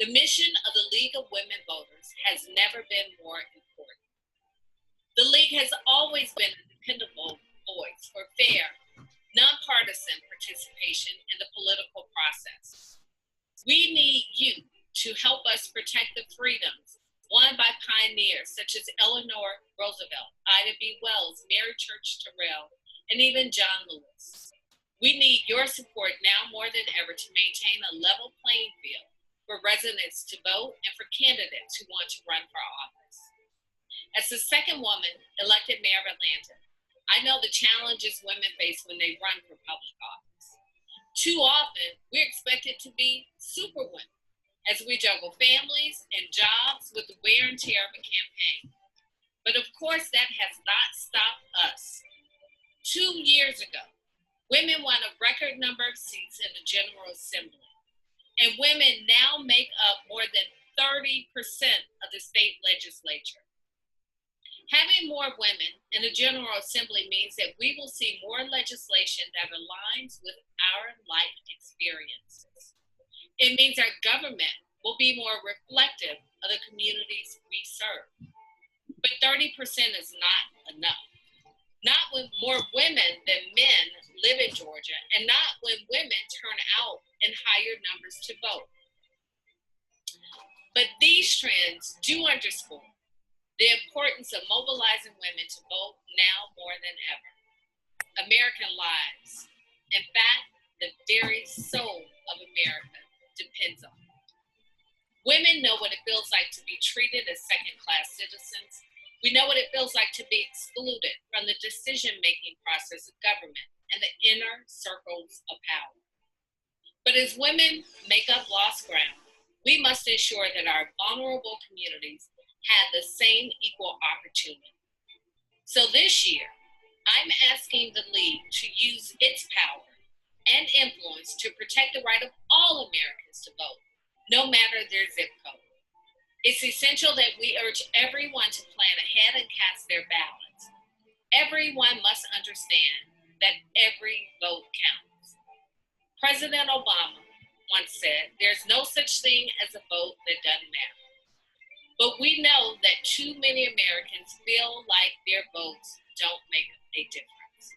the mission of the League of Women Voters has never been more important. The League has always been a dependable voice for fair, nonpartisan participation in the political process. We need you to help us protect the freedoms won by pioneers such as Eleanor Roosevelt, Ida B. Wells, Mary Church Terrell, and even John Lewis. We need your support now more than ever to maintain a level playing field for residents to vote and for candidates who want to run for office. As the second woman elected mayor of Atlanta, I know the challenges women face when they run for public office. Too often, we're expected to be superwomen as we juggle families and jobs with the wear and tear of a campaign. But of course, that has not stopped us. 2 years ago, women won a record number of seats in the General Assembly, and women now make up more than 30% of the state legislature. Having more women in the General Assembly means that we will see more legislation that aligns with our life experiences. It means our government will be more reflective of the communities we serve. But 30% is not enough. Not when more women than men live in Georgia, and not when women turn out in higher numbers to vote. But these trends do underscore the importance of mobilizing women to vote now more than ever. American lives, in fact, the very soul of America depends on it. Women know what it feels like to be treated as second-class citizens. We know what it feels like to be excluded from the decision-making process of government and the inner circles of power. But as women make up lost ground, we must ensure that our vulnerable communities have the same equal opportunity. So this year, I'm asking the League to use its power and influence to protect the right of all Americans to vote, no matter their zip code. It's essential that we urge everyone to plan ahead and cast their ballots. Everyone must understand that every vote counts. President Obama once said, "There's no such thing as a vote that doesn't matter." But we know that too many Americans feel like their votes don't make a difference.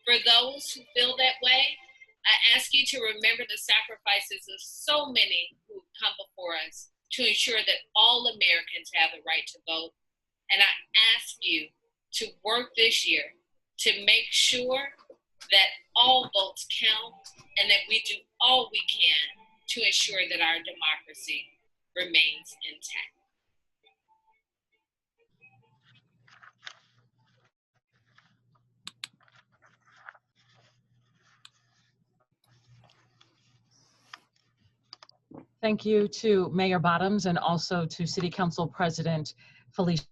For those who feel that way, I ask you to remember the sacrifices of so many who have come before us to ensure that all Americans have the right to vote. And I ask you to work this year to make sure that all votes count and that we do all we can to ensure that our democracy remains intact. Thank you to Mayor Bottoms and also to City Council President Felicia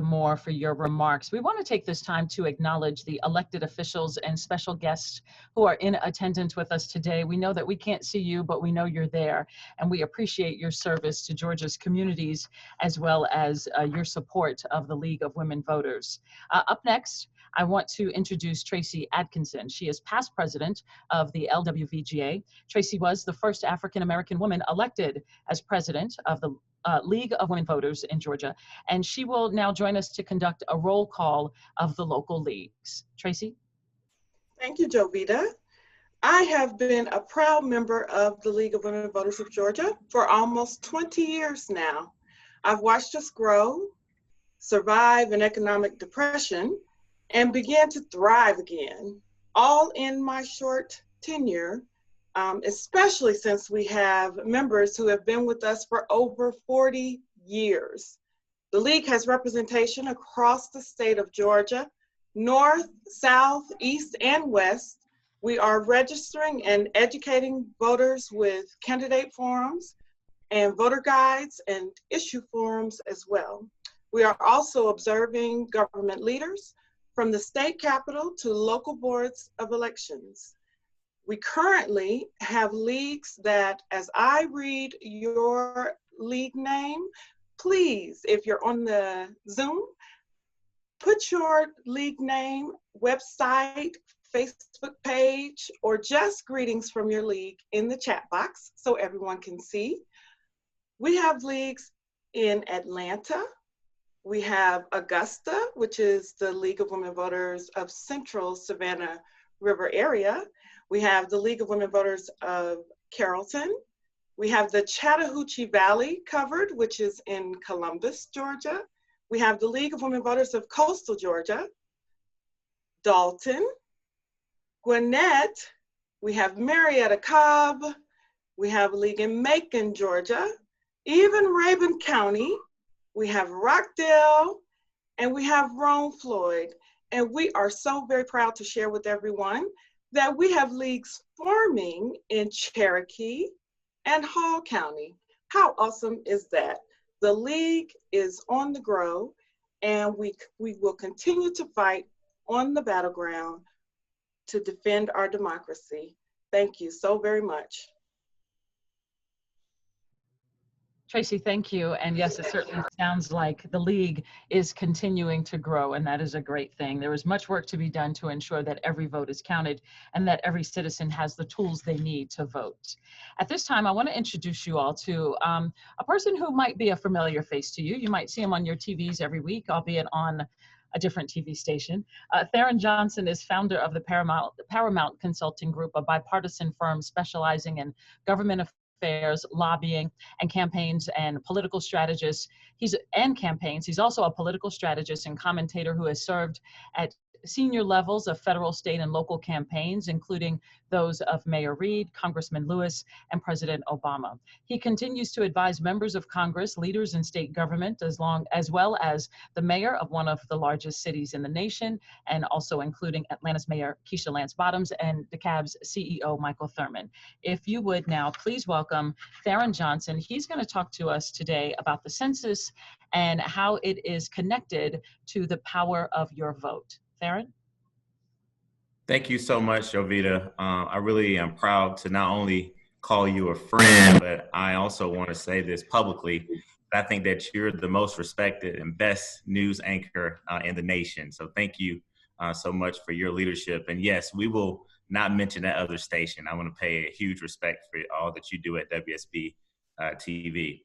Moore for your remarks. We want to take this time to acknowledge the elected officials and special guests who are in attendance with us today. We know that we can't see you, but we know you're there, and we appreciate your service to Georgia's communities as well as your support of the League of Women Voters. Up next, I want to introduce Tracy Atkinson. She is past president of the LWVGA. Tracy was the first African-American woman elected as president of the League of Women Voters in Georgia, and she will now join us to conduct a roll call of the local leagues. Tracy? Thank you, Jovita. I have been a proud member of the League of Women Voters of Georgia for almost 20 years now. I've watched us grow, survive an economic depression, and begin to thrive again, all in my short tenure, especially since we have members who have been with us for over 40 years. The League has representation across the state of Georgia, north, south, east, and west. We are registering and educating voters with candidate forums and voter guides and issue forums as well. We are also observing government leaders from the state capitol to local boards of elections. We currently have leagues that, as I read your league name, please, if you're on the Zoom, put your league name, website, Facebook page, or just greetings from your league in the chat box so everyone can see. We have leagues in Atlanta. We have Augusta, which is the League of Women Voters of Central Savannah River area. We have the League of Women Voters of Carrollton. We have the Chattahoochee Valley covered, which is in Columbus, Georgia. We have the League of Women Voters of Coastal Georgia, Dalton, Gwinnett. We have Marietta Cobb. We have a league in Macon, Georgia, even Rabun County. We have Rockdale, and we have Rome Floyd. And we are so very proud to share with everyone that we have leagues forming in Cherokee and Hall County. How awesome is that? The league is on the grow, and we will continue to fight on the battleground to defend our democracy. Thank you so very much. Tracy, thank you. And yes, it certainly sounds like the league is continuing to grow, and that is a great thing. There is much work to be done to ensure that every vote is counted and that every citizen has the tools they need to vote. At this time, I want to introduce you all to a person who might be a familiar face to you. You might see him on your TVs every week, albeit on a different TV station. Theron Johnson is founder of the Paramount Consulting Group, a bipartisan firm specializing in government affairs, lobbying, and campaigns and political strategist. He's also a political strategist and commentator who has served at senior levels of federal, state, and local campaigns, including those of Mayor Reed, Congressman Lewis, and President Obama. He continues to advise members of Congress, leaders in state government, as well as the mayor of one of the largest cities in the nation, and also including Atlanta's Mayor Keisha Lance Bottoms and DeKalb's CEO Michael Thurmond. If you would now please welcome Theron Johnson. He's going to talk to us today about the census and how it is connected to the power of your vote. Theron? Thank you so much, Jovita. I really am proud to not only call you a friend, but I also want to say this publicly. I think that you're the most respected and best news anchor in the nation. So thank you so much for your leadership. And yes, we will not mention that other station. I want to pay a huge respect for all that you do at WSB TV.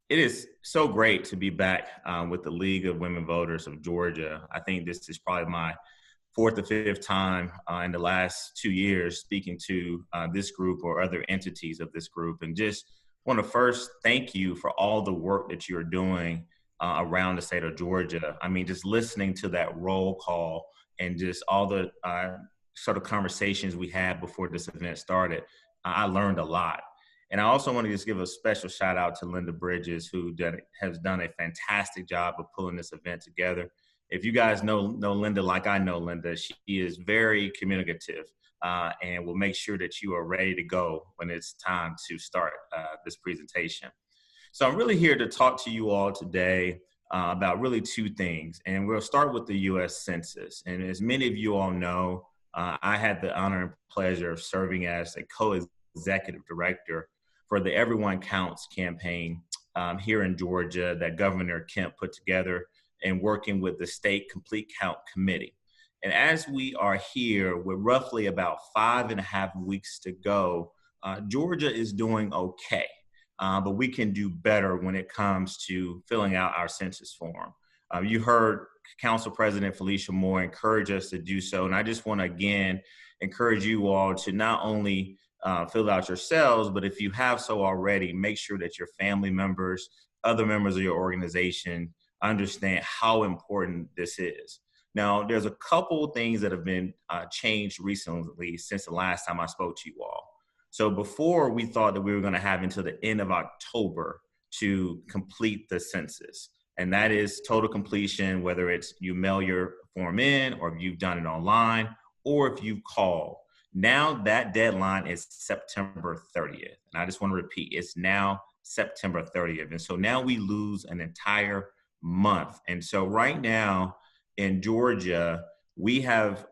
It is so great to be back with the League of Women Voters of Georgia. I think this is probably my fourth or fifth time in the last 2 years speaking to this group or other entities of this group. And just want to first thank you for all the work that you're doing around the state of Georgia. I mean, just listening to that roll call and just all the sort of conversations we had before this event started, I learned a lot. And I also want to just give a special shout out to Linda Bridges, who has done a fantastic job of pulling this event together. If you guys know Linda like I know Linda, she is very communicative and will make sure that you are ready to go when it's time to start this presentation. So I'm really here to talk to you all today about really two things. And we'll start with the U.S. Census. And as many of you all know, I had the honor and pleasure of serving as a co-executive director for the Everyone Counts campaign here in Georgia that Governor Kemp put together and working with the State Complete Count Committee. And as we are here with roughly about 5.5 weeks to go, Georgia is doing okay, but we can do better when it comes to filling out our census form. You heard Council President Felicia Moore encourage us to do so, and I just want to again encourage you all to not only fill out yourselves, but if you have so already, make sure that your family members, other members of your organization understand how important this is. Now, there's a couple things that have been changed recently since the last time I spoke to you all. So before, we thought that we were going to have until the end of October to complete the census. And that is total completion, whether it's you mail your form in or if you've done it online or if you've called. Now that deadline is September 30th. And I just want to repeat, it's now September 30th. And so now we lose an entire month. And so right now in Georgia, we have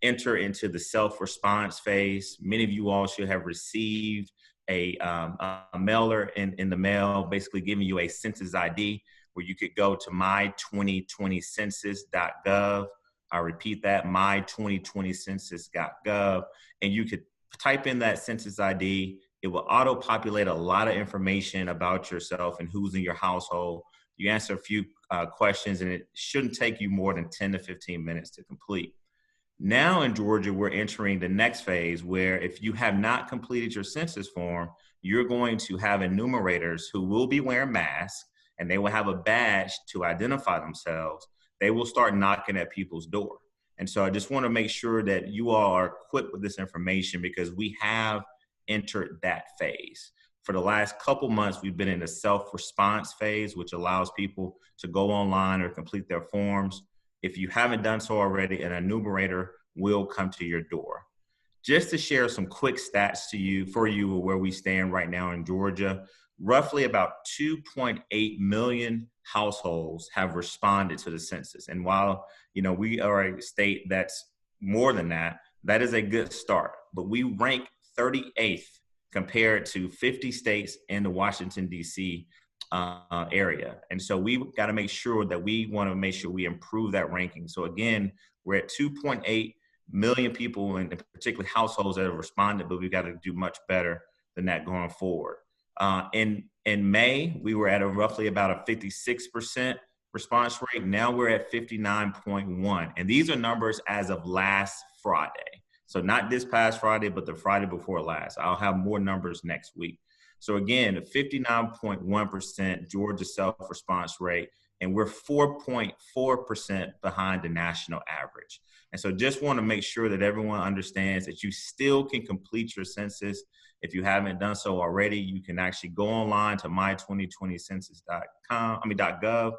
entered into the self-response phase. Many of you all should have received a mailer in the mail, basically giving you a census ID where you could go to my2020census.gov. I repeat that, my2020census.gov, and you could type in that census ID. It will auto-populate a lot of information about yourself and who's in your household. You answer a few questions, and it shouldn't take you more than 10 to 15 minutes to complete. Now in Georgia, we're entering the next phase where if you have not completed your census form, you're going to have enumerators who will be wearing masks, and they will have a badge to identify themselves. They will start knocking at people's door. And so I just want to make sure that you all are equipped with this information because we have entered that phase. For the last couple months, we've been in the self-response phase, which allows people to go online or complete their forms. If you haven't done so already, an enumerator will come to your door. Just to share some quick stats for you where we stand right now in Georgia, roughly about 2.8 million households have responded to the census. And while we are a state that's more than that, that is a good start. But we rank 38th compared to 50 states in the Washington, D.C. area. And so we've got to make sure that we improve that ranking. So again, we're at 2.8 million people in particularly households that have responded, but we've got to do much better than that going forward. In May, we were at roughly about a 56% response rate. Now we're at 59.1. And these are numbers as of last Friday. So not this past Friday, but the Friday before last. I'll have more numbers next week. So again, 59.1% Georgia self-response rate, and we're 4.4% behind the national average. And so just want to make sure that everyone understands that you still can complete your census. If you haven't done so already, you can actually go online to my2020census.gov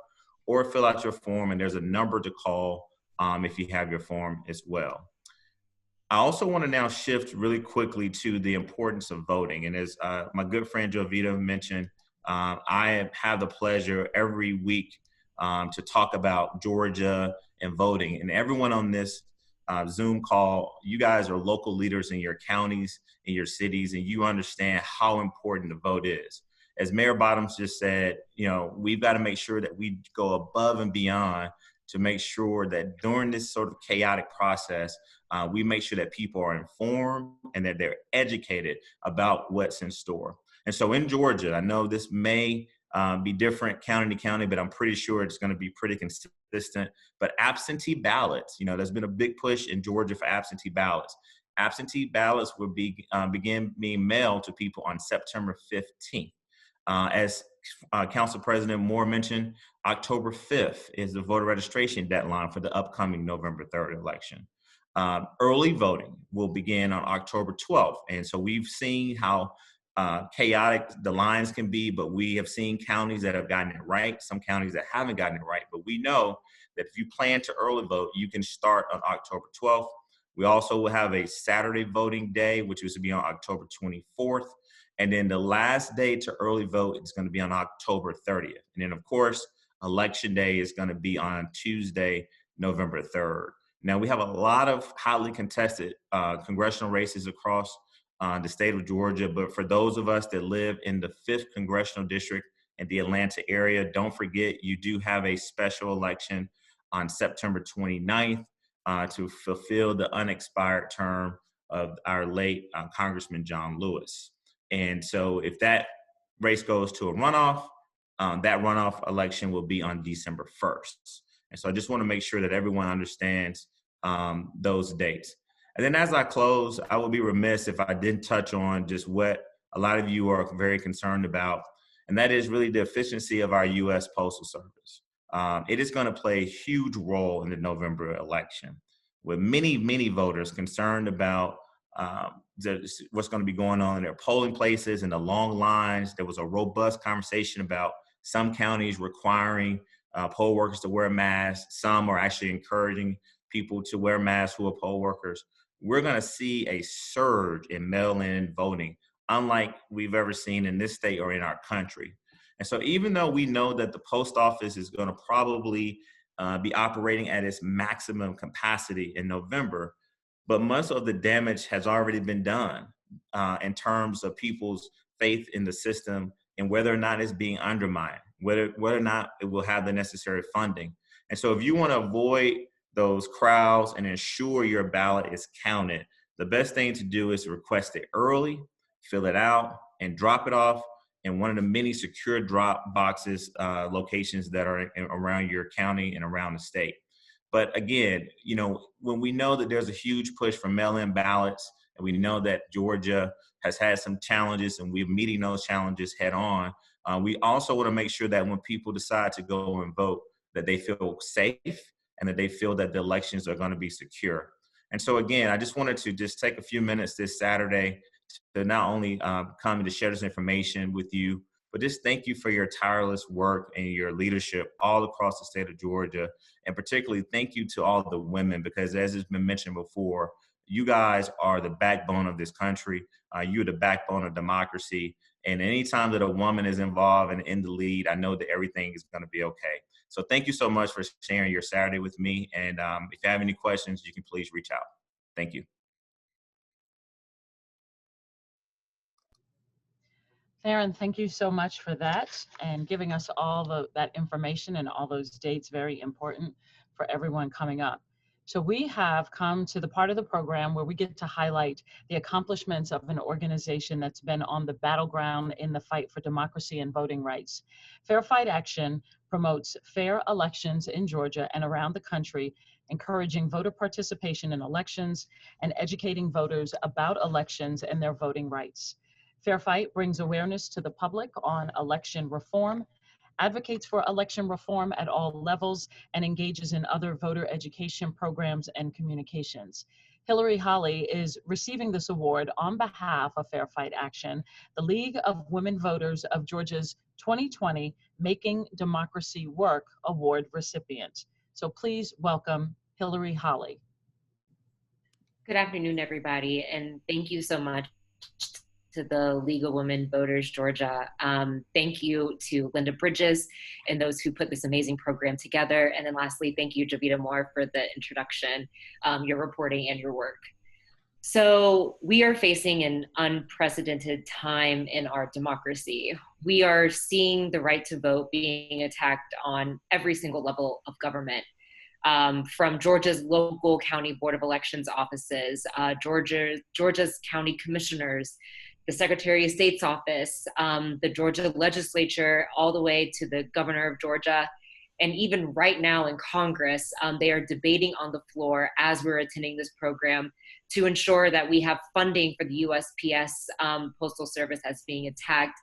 or fill out your form, and there's a number to call if you have your form as well. I also want to now shift really quickly to the importance of voting. And as my good friend Jovita mentioned, I have the pleasure every week to talk about Georgia and voting. And everyone on this Zoom call, you guys are local leaders in your counties, in your cities, and you understand how important the vote is. as Mayor Bottoms just said, you know, we've got to make sure that we go above and beyond to make sure that during this sort of chaotic process, we make sure that people are informed and that they're educated about what's in store. And so in Georgia, I know this may be different county to county, but I'm pretty sure it's going to be pretty consistent. But absentee ballots, you know, there's been a big push in Georgia for absentee ballots. Absentee ballots will begin being mailed to people on September 15th. As Council President Moore mentioned, October 5th is the voter registration deadline for the upcoming November 3rd election. Early voting will begin on October 12th. And so we've seen how chaotic the lines can be, but we have seen counties that have gotten it right, some counties that haven't gotten it right. But we know that if you plan to early vote, you can start on October 12th. We also will have a Saturday voting day, which is to be on October 24th. And then the last day to early vote is going to be on October 30th. And then, of course, Election Day is going to be on Tuesday, November 3rd. Now, we have a lot of highly contested congressional races across the state of Georgia, but for those of us that live in the 5th Congressional District in the Atlanta area, don't forget you do have a special election on September 29th to fulfill the unexpired term of our late Congressman John Lewis. And so if that race goes to a runoff, that runoff election will be on December 1st. And so I just want to make sure that everyone understands those dates. And then as I close, I would be remiss if I didn't touch on just what a lot of you are very concerned about, and that is really the efficiency of our U.S. Postal Service. It is going to play a huge role in the November election, with many, many voters concerned about what's going to be going on in their polling places and the long lines. There was a robust conversation about some counties requiring poll workers to wear masks. Some are actually encouraging people to wear masks who are poll workers. We're going to see a surge in mail-in voting, unlike we've ever seen in this state or in our country. And so even though we know that the post office is going to probably be operating at its maximum capacity in November, but most of the damage has already been done in terms of people's faith in the system and whether or not it's being undermined, whether or not it will have the necessary funding. And so if you want to avoid those crowds and ensure your ballot is counted, the best thing to do is to request it early, fill it out, and drop it off in one of the many secure drop boxes locations that are around your county and around the state. But again, you know, when we know that there's a huge push for mail-in ballots, and we know that Georgia has had some challenges and we're meeting those challenges head on, we also want to make sure that when people decide to go and vote, that they feel safe and that they feel that the elections are going to be secure. And so again, I just wanted to just take a few minutes this Saturday to not only come to share this information with you, but just thank you for your tireless work and your leadership all across the state of Georgia. And particularly thank you to all the women, because as has been mentioned before, you guys are the backbone of this country. You're the backbone of democracy. And anytime that a woman is involved and in the lead, I know that everything is going to be okay. So thank you so much for sharing your Saturday with me. And if you have any questions, you can please reach out. Thank you. Theron, thank you so much for that and giving us all that information and all those dates, very important for everyone coming up. So we have come to the part of the program where we get to highlight the accomplishments of an organization that's been on the battleground in the fight for democracy and voting rights. Fair Fight Action promotes fair elections in Georgia and around the country, encouraging voter participation in elections and educating voters about elections and their voting rights. Fair Fight brings awareness to the public on election reform, advocates for election reform at all levels, and engages in other voter education programs and communications. Hillary Holly is receiving this award on behalf of Fair Fight Action, the League of Women Voters of Georgia's 2020 Making Democracy Work Award recipient. So please welcome Hillary Holly. Good afternoon, everybody, and thank you so much to the League of Women Voters Georgia. Thank you to Linda Bridges and those who put this amazing program together. And then lastly, thank you, Jovita Moore, for the introduction, your reporting and your work. So we are facing an unprecedented time in our democracy. We are seeing the right to vote being attacked on every single level of government, from Georgia's local county board of elections offices, Georgia's county commissioners, the Secretary of State's office, the Georgia legislature, all the way to the governor of Georgia. And even right now in Congress, they are debating on the floor as we're attending this program to ensure that we have funding for the USPS Postal Service that's being attacked,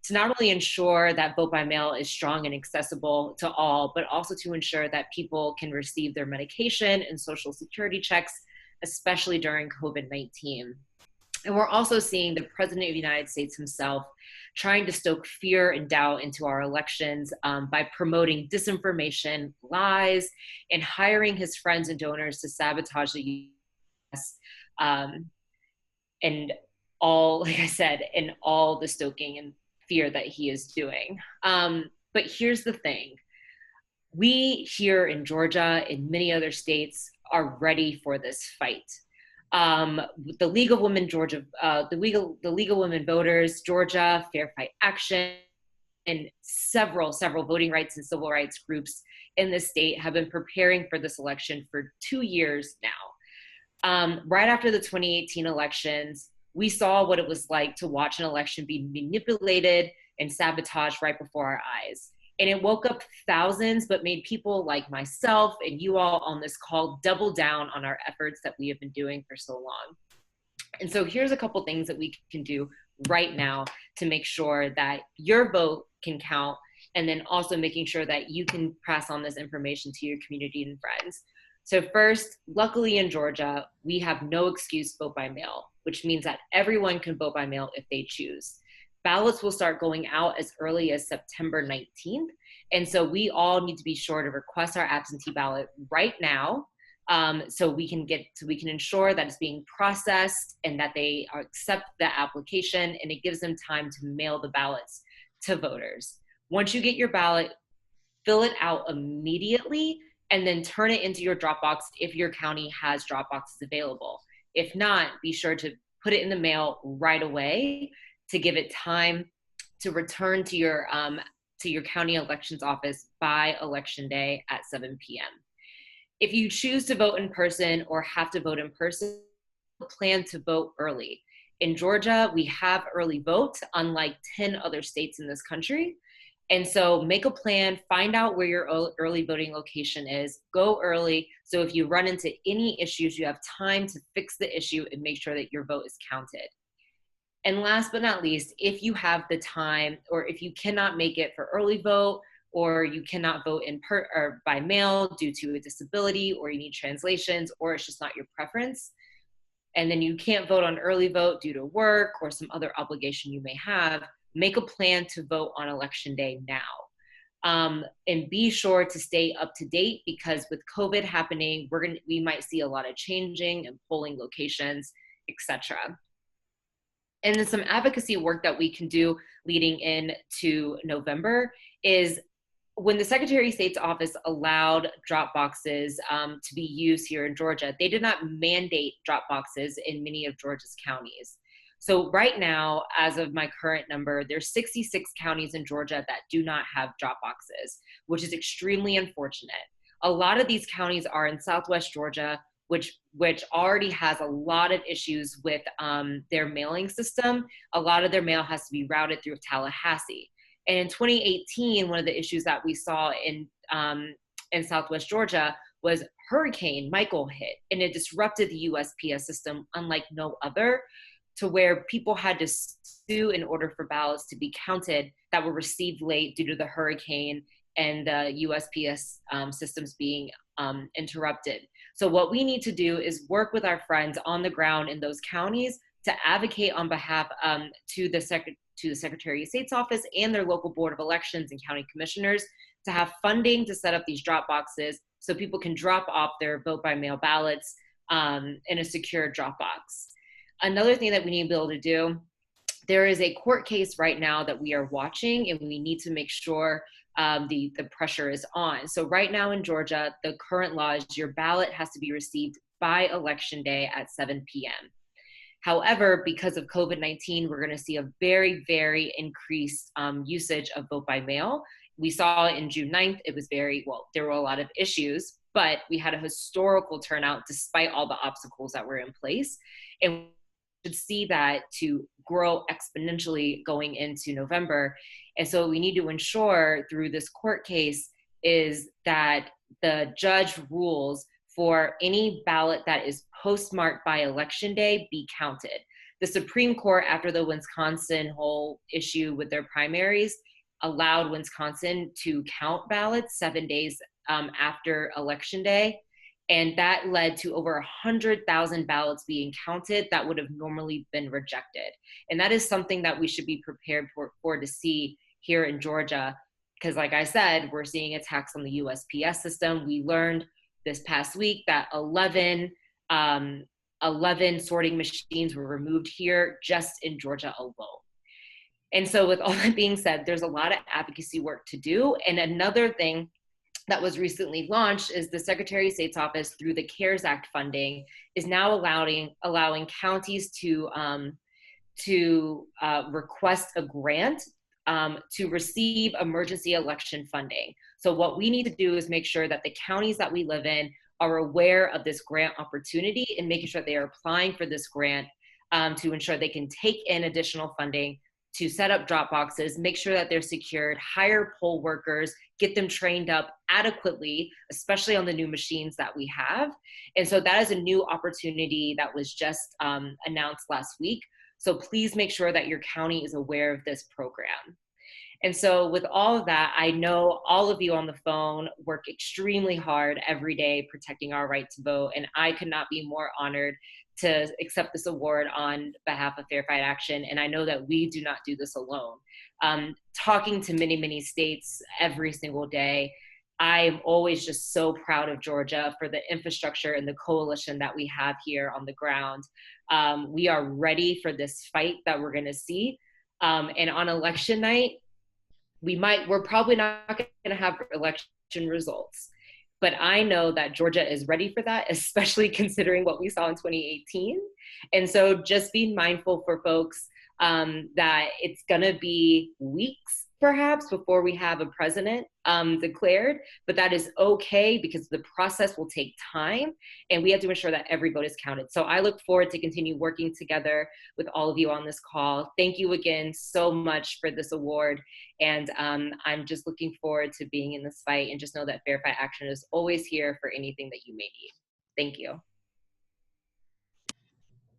to not only ensure that vote by mail is strong and accessible to all, but also to ensure that people can receive their medication and social security checks, especially during COVID-19. And we're also seeing the President of the United States himself trying to stoke fear and doubt into our elections by promoting disinformation, lies, and hiring his friends and donors to sabotage the U.S. And all, like I said, and all the stoking and fear that he is doing. But here's the thing. We here in Georgia, in many other states, are ready for this fight. The League of Women Georgia, the League of Women Voters, Georgia, Fair Fight Action, and several voting rights and civil rights groups in the state have been preparing for this election for 2 years now. Right after the 2018 elections, we saw what it was like to watch an election be manipulated and sabotaged right before our eyes. And it woke up thousands, but made people like myself and you all on this call double down on our efforts that we have been doing for so long. And so here's a couple things that we can do right now to make sure that your vote can count, and then also making sure that you can pass on this information to your community and friends. So first, luckily in Georgia, we have no excuse vote by mail, which means that everyone can vote by mail if they choose. Ballots will start going out as early as September 19th. And so we all need to be sure to request our absentee ballot right now, so we can ensure that it's being processed and that they accept the application, and it gives them time to mail the ballots to voters. Once you get your ballot, fill it out immediately and then turn it into your drop box if your county has drop boxes available. If not, be sure to put it in the mail right away to give it time to return to your county elections office by election day at 7 p.m. If you choose to vote in person or have to vote in person, plan to vote early. In Georgia, we have early vote, unlike 10 other states in this country. And so make a plan, find out where your early voting location is, go early. So if you run into any issues, you have time to fix the issue and make sure that your vote is counted. And last but not least, if you have the time, or if you cannot make it for early vote, or you cannot vote or by mail due to a disability, or you need translations, or it's just not your preference, and then you can't vote on early vote due to work or some other obligation you may have, make a plan to vote on election day now. And be sure to stay up to date, because with COVID happening, we might see a lot of changing and polling locations, etc. And then some advocacy work that we can do leading into November is when the Secretary of State's office allowed drop boxes to be used here in Georgia, they did not mandate drop boxes in many of Georgia's counties. So right now, as of my current number, there's 66 counties in Georgia that do not have drop boxes, which is extremely unfortunate. A lot of these counties are in Southwest Georgia, which already has a lot of issues with their mailing system. A lot of their mail has to be routed through Tallahassee. And in 2018, one of the issues that we saw in Southwest Georgia was Hurricane Michael hit, and it disrupted the USPS system unlike no other, to where people had to sue in order for ballots to be counted that were received late due to the hurricane and the USPS systems being interrupted. So what we need to do is work with our friends on the ground in those counties to advocate on behalf to the Secretary of State's office and their local board of elections and county commissioners to have funding to set up these drop boxes so people can drop off their vote by mail ballots in a secure drop box. Another thing that we need to be able to do, there is a court case right now that we are watching, and we need to make sure the pressure is on. So right now in Georgia, the current law is your ballot has to be received by election day at 7 p.m. However, because of COVID-19, we're going to see a very, very increased usage of vote by mail. We saw it in June 9th. It was very, well, there were a lot of issues, but we had a historical turnout despite all the obstacles that were in place. And we should see that to grow exponentially going into November. And so we need to ensure through this court case is that the judge rules for any ballot that is postmarked by Election Day be counted. The Supreme Court, after the Wisconsin whole issue with their primaries, allowed Wisconsin to count ballots 7 days after Election Day. And that led to over 100,000 ballots being counted that would have normally been rejected. And that is something that we should be prepared for to see here in Georgia. Because like I said, we're seeing attacks on the USPS system. We learned this past week that 11 sorting machines were removed here just in Georgia alone. And so with all that being said, there's a lot of advocacy work to do. And another thing that was recently launched is the Secretary of State's office through the CARES Act funding is now allowing counties to request a grant to receive emergency election funding. So what we need to do is make sure that the counties that we live in are aware of this grant opportunity and making sure they are applying for this grant to ensure they can take in additional funding to set up drop boxes, make sure that they're secured, hire poll workers, get them trained up adequately, especially on the new machines that we have. And so that is a new opportunity that was just announced last week. So please make sure that your county is aware of this program. And so with all of that, I know all of you on the phone work extremely hard every day protecting our right to vote. And I could not be more honored to accept this award on behalf of Fair Fight Action. And I know that we do not do this alone. Talking to many, many states every single day, I'm always just so proud of Georgia for the infrastructure and the coalition that we have here on the ground. We are ready for this fight that we're gonna see. And on election night, we're probably not gonna have election results. But I know that Georgia is ready for that, especially considering what we saw in 2018. And so just be mindful for folks that it's gonna be weeks perhaps before we have a president declared, but that is okay because the process will take time and we have to ensure that every vote is counted. So I look forward to continue working together with all of you on this call. Thank you again so much for this award. And I'm just looking forward to being in this fight, and just know that Fair Fight Action is always here for anything that you may need. Thank you.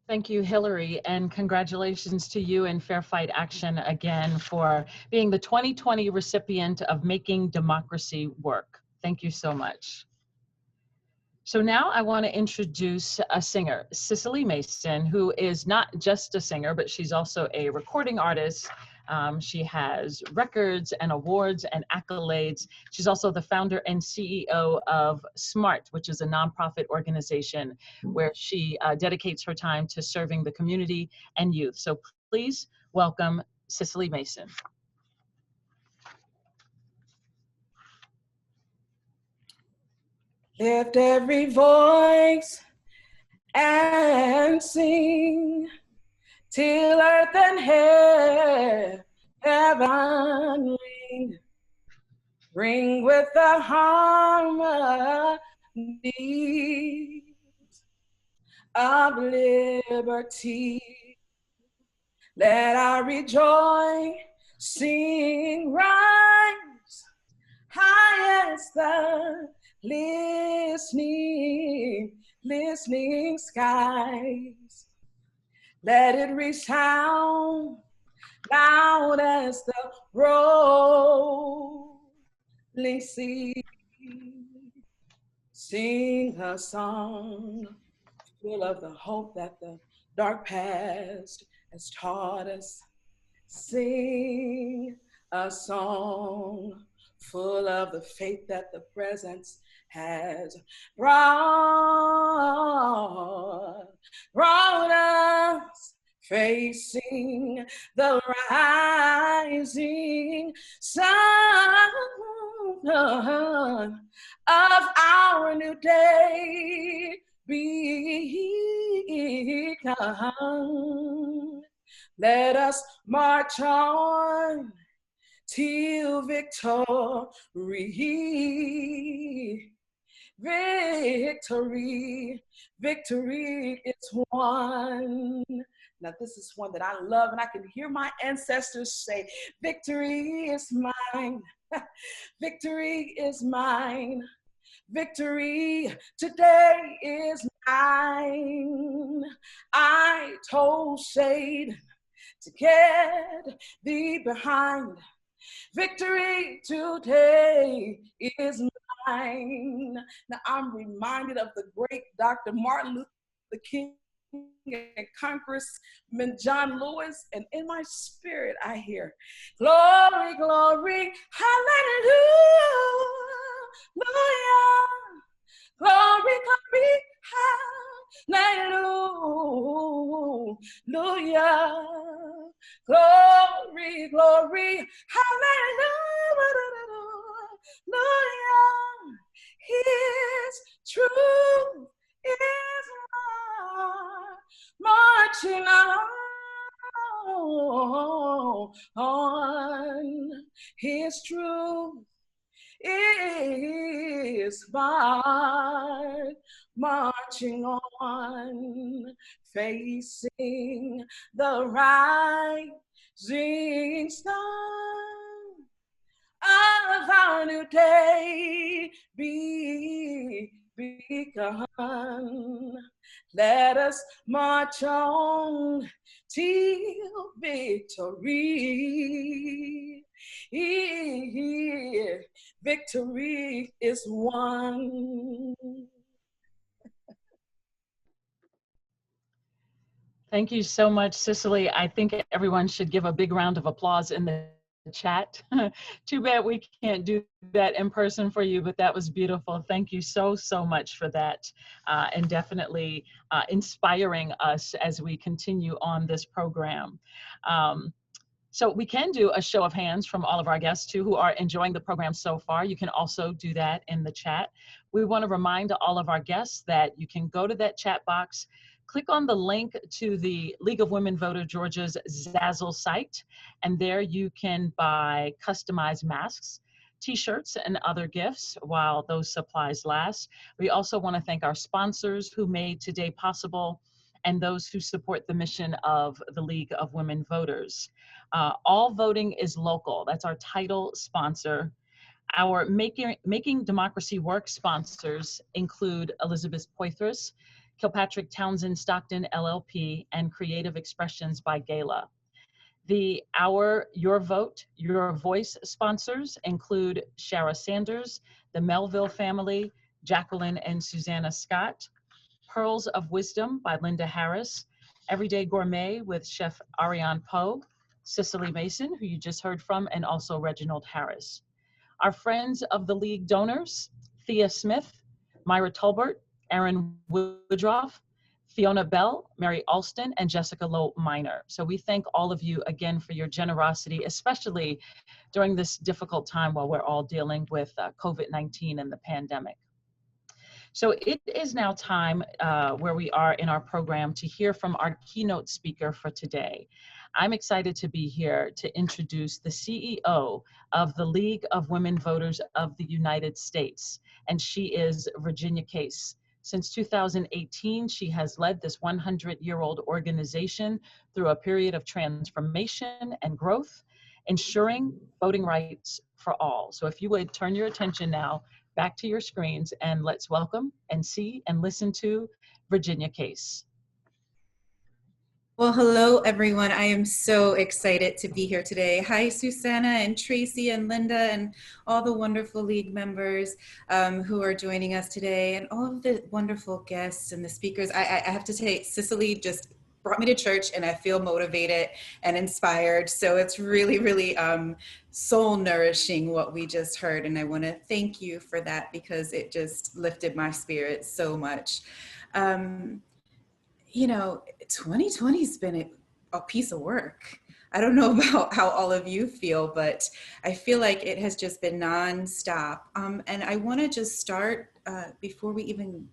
Thank you, Hillary, and congratulations to you and Fair Fight Action again for being the 2020 recipient of Making Democracy Work. Thank you so much. So now I want to introduce a singer, Cicely Mason, who is not just a singer, but she's also a recording artist. She has records and awards and accolades. She's also the founder and CEO of SMART, which is a nonprofit organization where she dedicates her time to serving the community and youth. So please welcome Cicely Mason. Lift every voice and sing till earth and heaven ring. Ring with the harmony of liberty. Let our rejoicing rise high as the listening skies. Let it resound loud as the rolling sea. Sing a song full of the hope that the dark past has taught us. Sing a song full of the faith that the presence has brought us, facing the rising sun of our new day, begun. Let us march on till victory. Victory, victory is won. Now this is one that I love, and I can hear my ancestors say, victory is mine. Victory is mine. Victory today is mine. I told Satan to get thee behind. Victory today is mine. Now I'm reminded of the great Dr. Martin Luther King and Congressman John Lewis, and in my spirit I hear, glory, glory, hallelujah, glory, glory, hallelujah, glory, glory, hallelujah, his truth is marching on. His truth is marching on, facing the rising sun of our new day begun. Let us march on till victory. Victory is won. Thank you so much, Cicely. I think everyone should give a big round of applause in the chat. Too bad we can't do that in person for you, but that was beautiful. Thank you so much for that, and definitely inspiring us as we continue on this program. So we can do a show of hands from all of our guests too who are enjoying the program so far. You can also do that in the chat. We want to remind all of our guests that you can go to that chat box, click on the link to the League of Women Voters Georgia's ZELLE site, and there you can buy customized masks, t-shirts, and other gifts while those supplies last. We also want to thank our sponsors who made today possible and those who support the mission of the League of Women Voters. All voting is local. That's our title sponsor. Our Making Democracy Work sponsors include Elizabeth Poitras, Kilpatrick Townsend Stockton LLP, and Creative Expressions by Gala. The Your Vote, Your Voice sponsors include Shara Sanders, the Melville family, Jacqueline and Susanna Scott, Pearls of Wisdom by Linda Harris, Everyday Gourmet with Chef Ariane Poe, Cicely Mason, who you just heard from, and also Reginald Harris. Our friends of the League donors, Thea Smith, Myra Tolbert, Aaron Woodruff, Fiona Bell, Mary Alston, and Jessica Lowe Minor. So we thank all of you again for your generosity, especially during this difficult time while we're all dealing with COVID-19 and the pandemic. So it is now time where we are in our program to hear from our keynote speaker for today. I'm excited to be here to introduce the CEO of the League of Women Voters of the United States, and she is Virginia Kase. Since 2018, she has led this 100-year-old organization through a period of transformation and growth, ensuring voting rights for all. So if you would turn your attention now back to your screens and let's welcome and see and listen to Virginia Kase. Well, hello, everyone. I am so excited to be here today. Hi, Susanna and Tracy and Linda and all the wonderful League members who are joining us today, and all of the wonderful guests and the speakers. I have to say, Cicely just brought me to church and I feel motivated and inspired. So it's really, really soul nourishing what we just heard. And I want to thank you for that because it just lifted my spirit so much. You know, 2020 has been a piece of work. I don't know about how all of you feel, but I feel like it has just been nonstop. And I want to just start before we even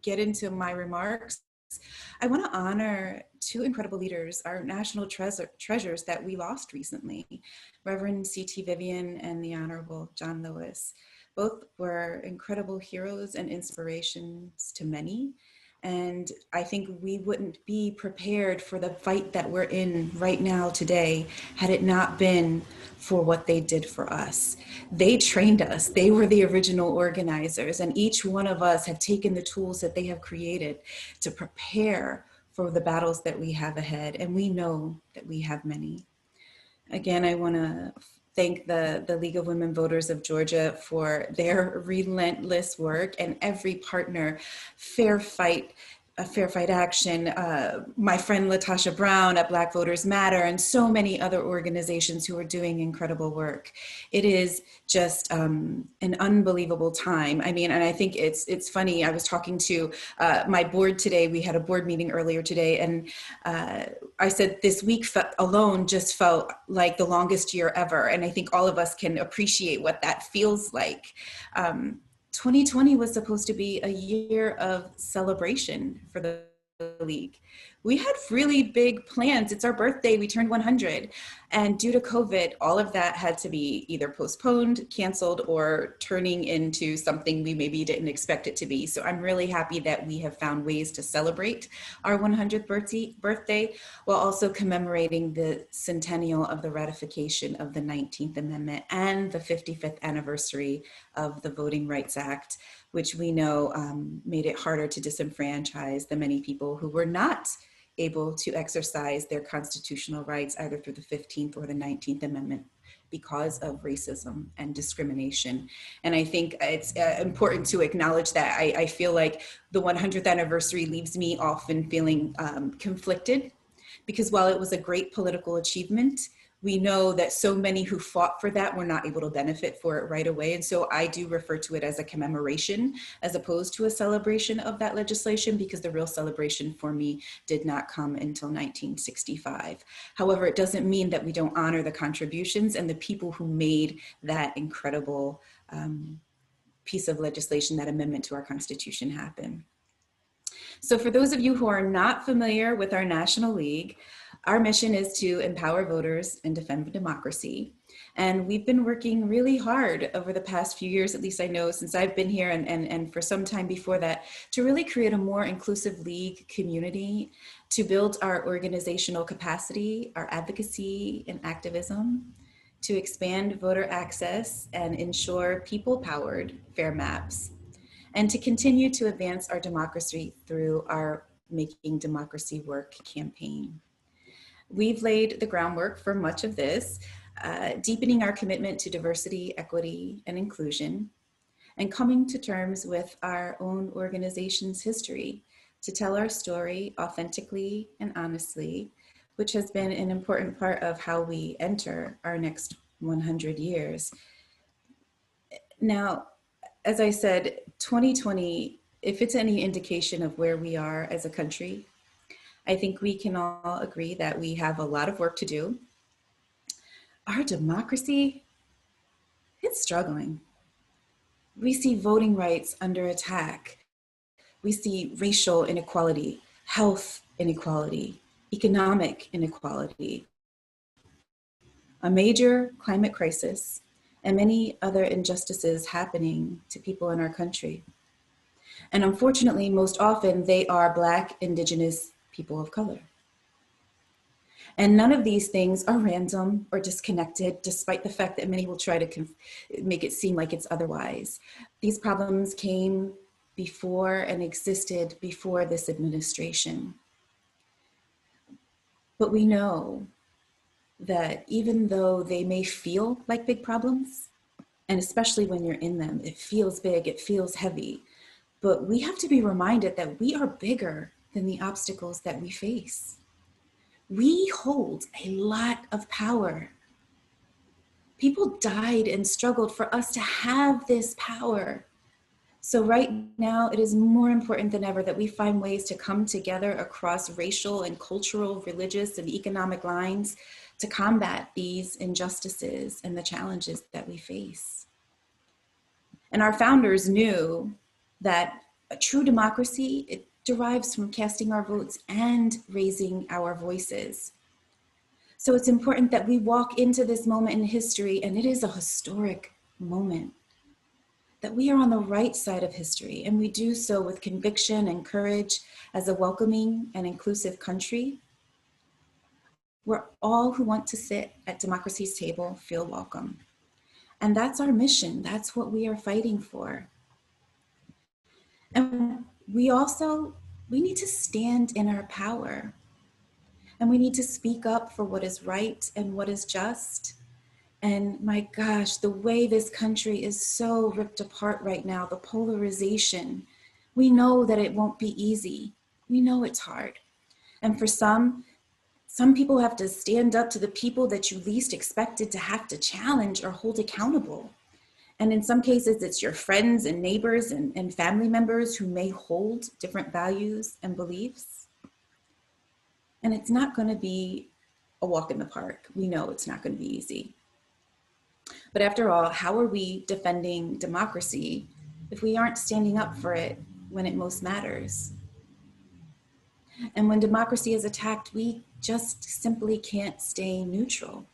get into my remarks, I want to honor two incredible leaders, our national treasures that we lost recently, Reverend C.T. Vivian and the Honorable John Lewis. Both were incredible heroes and inspirations to many. And I think we wouldn't be prepared for the fight that we're in right now today had it not been for what they did for us. They trained us. They were the original organizers, and each one of us have taken the tools that they have created to prepare for the battles that we have ahead, and we know that we have many. Again, I want to thank the League of Women Voters of Georgia for their relentless work, and every partner, Fair Fight Action, my friend Latasha Brown at Black Voters Matter, and so many other organizations who are doing incredible work. It is just an unbelievable time. I mean, and I think it's funny. I was talking to my board today. We had a board meeting earlier today, and I said this week alone just felt like the longest year ever. And I think all of us can appreciate what that feels like. 2020 was supposed to be a year of celebration for the league. We had really big plans. It's our birthday, we turned 100. And due to COVID, all of that had to be either postponed, canceled, or turning into something we maybe didn't expect it to be. So I'm really happy that we have found ways to celebrate our 100th birthday while also commemorating the centennial of the ratification of the 19th Amendment and the 55th anniversary of the Voting Rights Act, which we know made it harder to disenfranchise the many people who were not able to exercise their constitutional rights either through the 15th or the 19th Amendment because of racism and discrimination. And I think it's important to acknowledge that. I feel like the 100th anniversary leaves me often feeling conflicted, because while it was a great political achievement, we know that so many who fought for that were not able to benefit for it right away. And so I do refer to it as a commemoration as opposed to a celebration of that legislation, because the real celebration for me did not come until 1965. However, it doesn't mean that we don't honor the contributions and the people who made that incredible piece of legislation, that amendment to our Constitution, happen. So for those of you who are not familiar with our National League, our mission is to empower voters and defend democracy. And we've been working really hard over the past few years, at least I know since I've been here and for some time before that, to really create a more inclusive league community, to build our organizational capacity, our advocacy and activism, to expand voter access and ensure people-powered fair maps, and to continue to advance our democracy through our Making Democracy Work campaign. We've laid the groundwork for much of this, deepening our commitment to diversity, equity, and inclusion, and coming to terms with our own organization's history to tell our story authentically and honestly, which has been an important part of how we enter our next 100 years. Now, as I said, 2020, if it's any indication of where we are as a country, I think we can all agree that we have a lot of work to do. Our democracy, it's struggling. We see voting rights under attack. We see racial inequality, health inequality, economic inequality, a major climate crisis, and many other injustices happening to people in our country. And unfortunately, most often they are Black, Indigenous people of color. And none of these things are random or disconnected, despite the fact that many will try to make it seem like it's otherwise. These problems came before and existed before this administration. But we know that even though they may feel like big problems, and especially when you're in them, it feels big, it feels heavy, but we have to be reminded that we are bigger than the obstacles that we face. We hold a lot of power. People died and struggled for us to have this power. So right now, it is more important than ever that we find ways to come together across racial and cultural, religious, and economic lines to combat these injustices and the challenges that we face. And our founders knew that A true democracy, it derives from casting our votes and raising our voices. So it's important that we walk into this moment in history, and it is a historic moment, that we are on the right side of history, and we do so with conviction and courage as a welcoming and inclusive country, where all who want to sit at democracy's table feel welcome. And that's our mission. That's what we are fighting for. And we need to stand in our power. And we need to speak up for what is right and what is just. And my gosh, the way this country is so ripped apart right now, the polarization, we know that it won't be easy. We know it's hard. And for some people have to stand up to the people that you least expected to have to challenge or hold accountable. And in some cases, it's your friends and neighbors and family members who may hold different values and beliefs. And it's not going to be a walk in the park. We know it's not going to be easy. But after all, how are we defending democracy if we aren't standing up for it when it most matters? And when democracy is attacked, we just simply can't stay neutral.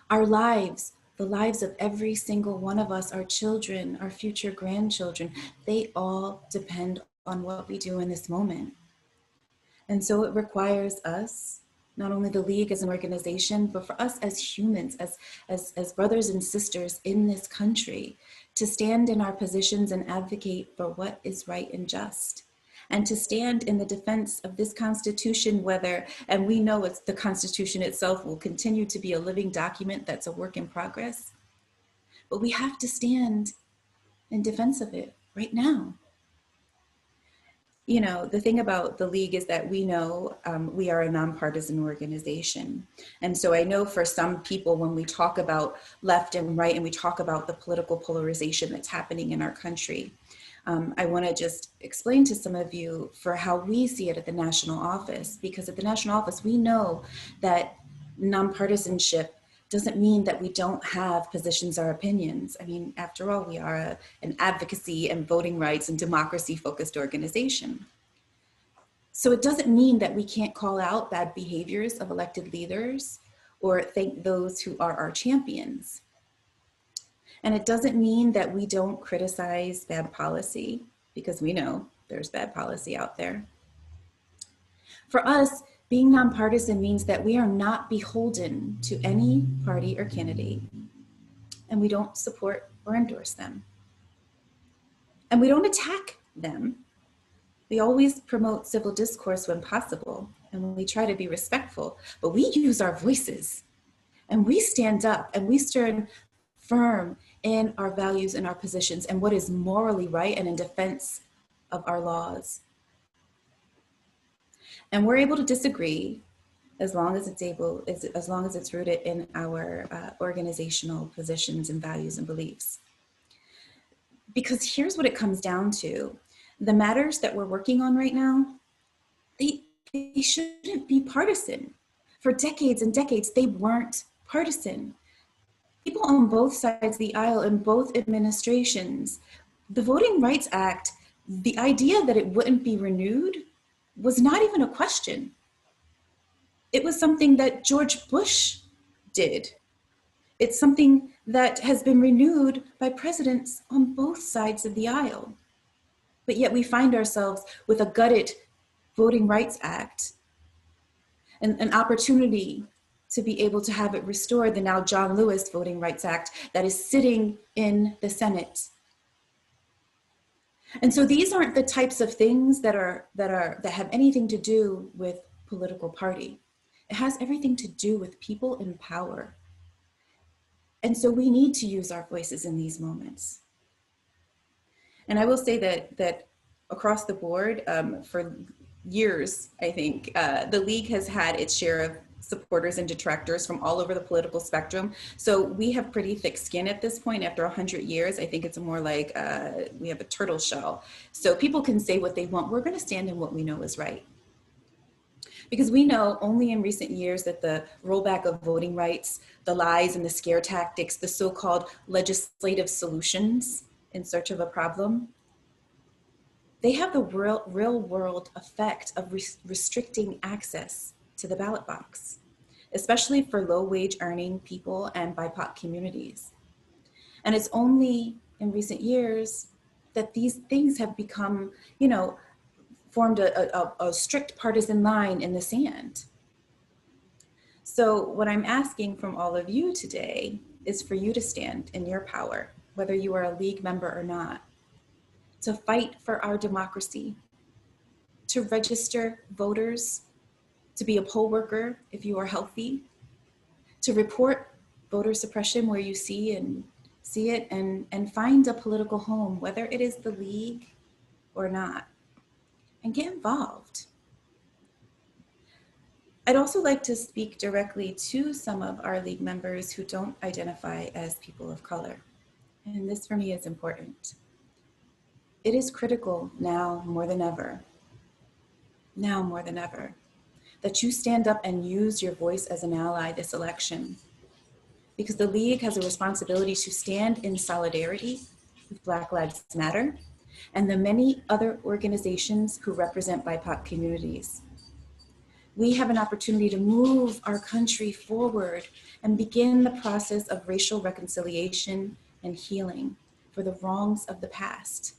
Our lives, the lives of every single one of us, our children, our future grandchildren, they all depend on what we do in this moment. And so it requires us, not only the League as an organization, but for us as humans, as brothers and sisters in this country, to stand in our positions and advocate for what is right and just. And to stand in the defense of this Constitution, and we know it's the Constitution itself will continue to be a living document that's a work in progress, but we have to stand in defense of it right now. You know, the thing about the League is that we know we are a nonpartisan organization. And so I know for some people, when we talk about left and right and we talk about the political polarization that's happening in our country, I want to just explain to some of you for how we see it at the national office, because at the national office, we know that nonpartisanship doesn't mean that we don't have positions or opinions. I mean, after all, we are an advocacy and voting rights and democracy focused organization. So it doesn't mean that we can't call out bad behaviors of elected leaders or thank those who are our champions. And it doesn't mean that we don't criticize bad policy, because we know there's bad policy out there. For us, being nonpartisan means that we are not beholden to any party or candidate, and we don't support or endorse them. And we don't attack them. We always promote civil discourse when possible, and we try to be respectful, but we use our voices, and we stand up, and we stand firm in our values and our positions and what is morally right and in defense of our laws. And we're able to disagree as long as it's rooted in our organizational positions and values and beliefs. Because here's what it comes down to. The matters that we're working on right now, they shouldn't be partisan. For decades and decades, they weren't partisan. People on both sides of the aisle in both administrations, the Voting Rights Act, the idea that it wouldn't be renewed was not even a question. It was something that George Bush did. It's something that has been renewed by presidents on both sides of the aisle. But yet we find ourselves with a gutted Voting Rights Act and an opportunity to be able to have it restored, the now John Lewis Voting Rights Act that is sitting in the Senate. And so these aren't the types of things that have anything to do with political party. It has everything to do with people in power. And so we need to use our voices in these moments. And I will say that across the board, for years, I think, the League has had its share of supporters and detractors from all over the political spectrum. So we have pretty thick skin at this point. After 100 years, I think it's more like we have a turtle shell. So people can say what they want. We're going to stand in what we know is right. Because we know only in recent years that the rollback of voting rights, the lies and the scare tactics, the so-called legislative solutions in search of a problem, they have the real world effect of restricting access to the ballot box, especially for low wage earning people and BIPOC communities. And it's only in recent years that these things have become, you know, formed a strict partisan line in the sand. So what I'm asking from all of you today is for you to stand in your power, whether you are a league member or not, to fight for our democracy, to register voters, to be a poll worker if you are healthy, to report voter suppression where you see it and find a political home, whether it is the league or not, and get involved. I'd also like to speak directly to some of our league members who don't identify as people of color. And this for me is important. It is critical now more than ever, that you stand up and use your voice as an ally this election, because the league has a responsibility to stand in solidarity with Black Lives Matter and the many other organizations who represent BIPOC communities. We have an opportunity to move our country forward and begin the process of racial reconciliation and healing for the wrongs of the past.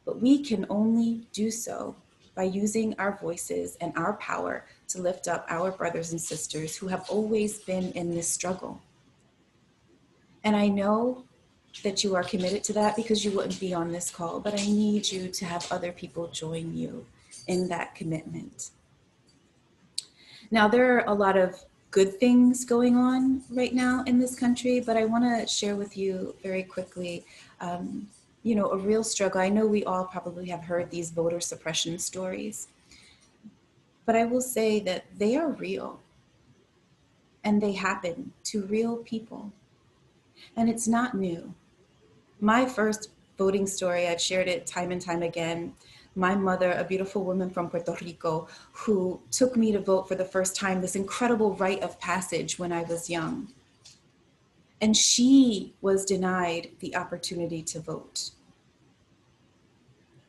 But we can only do so by using our voices and our power to lift up our brothers and sisters who have always been in this struggle. And I know that you are committed to that because you wouldn't be on this call, but I need you to have other people join you in that commitment. Now, there are a lot of good things going on right now in this country, but I want to share with you very quickly, you know, a real struggle. I know we all probably have heard these voter suppression stories, but I will say that they are real and they happen to real people. And it's not new. My first voting story, I've shared it time and time again. My mother, a beautiful woman from Puerto Rico, who took me to vote for the first time, this incredible rite of passage when I was young. And she was denied the opportunity to vote.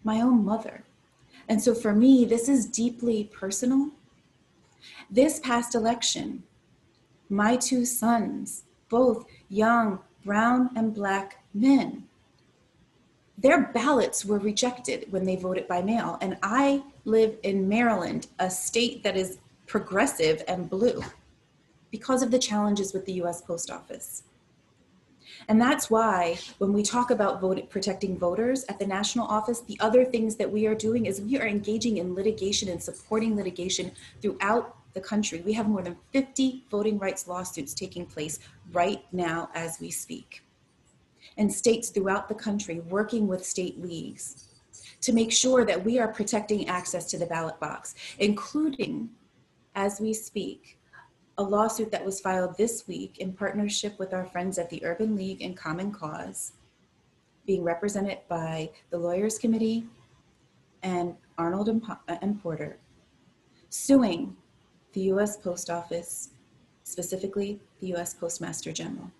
My own mother. And so for me, this is deeply personal. This past election, my two sons, both young brown and Black men, their ballots were rejected when they voted by mail. And I live in Maryland, a state that is progressive and blue, because of the challenges with the US Post Office. And that's why when we talk about protecting voters at the national office, the other things that we are doing is we are engaging in litigation and supporting litigation throughout the country. We have more than 50 voting rights lawsuits taking place right now as we speak. And states throughout the country working with state leagues to make sure that we are protecting access to the ballot box, including, as we speak, a lawsuit that was filed this week in partnership with our friends at the Urban League and Common Cause, being represented by the Lawyers Committee and Arnold and Porter, suing the US Post Office, specifically the US Postmaster General,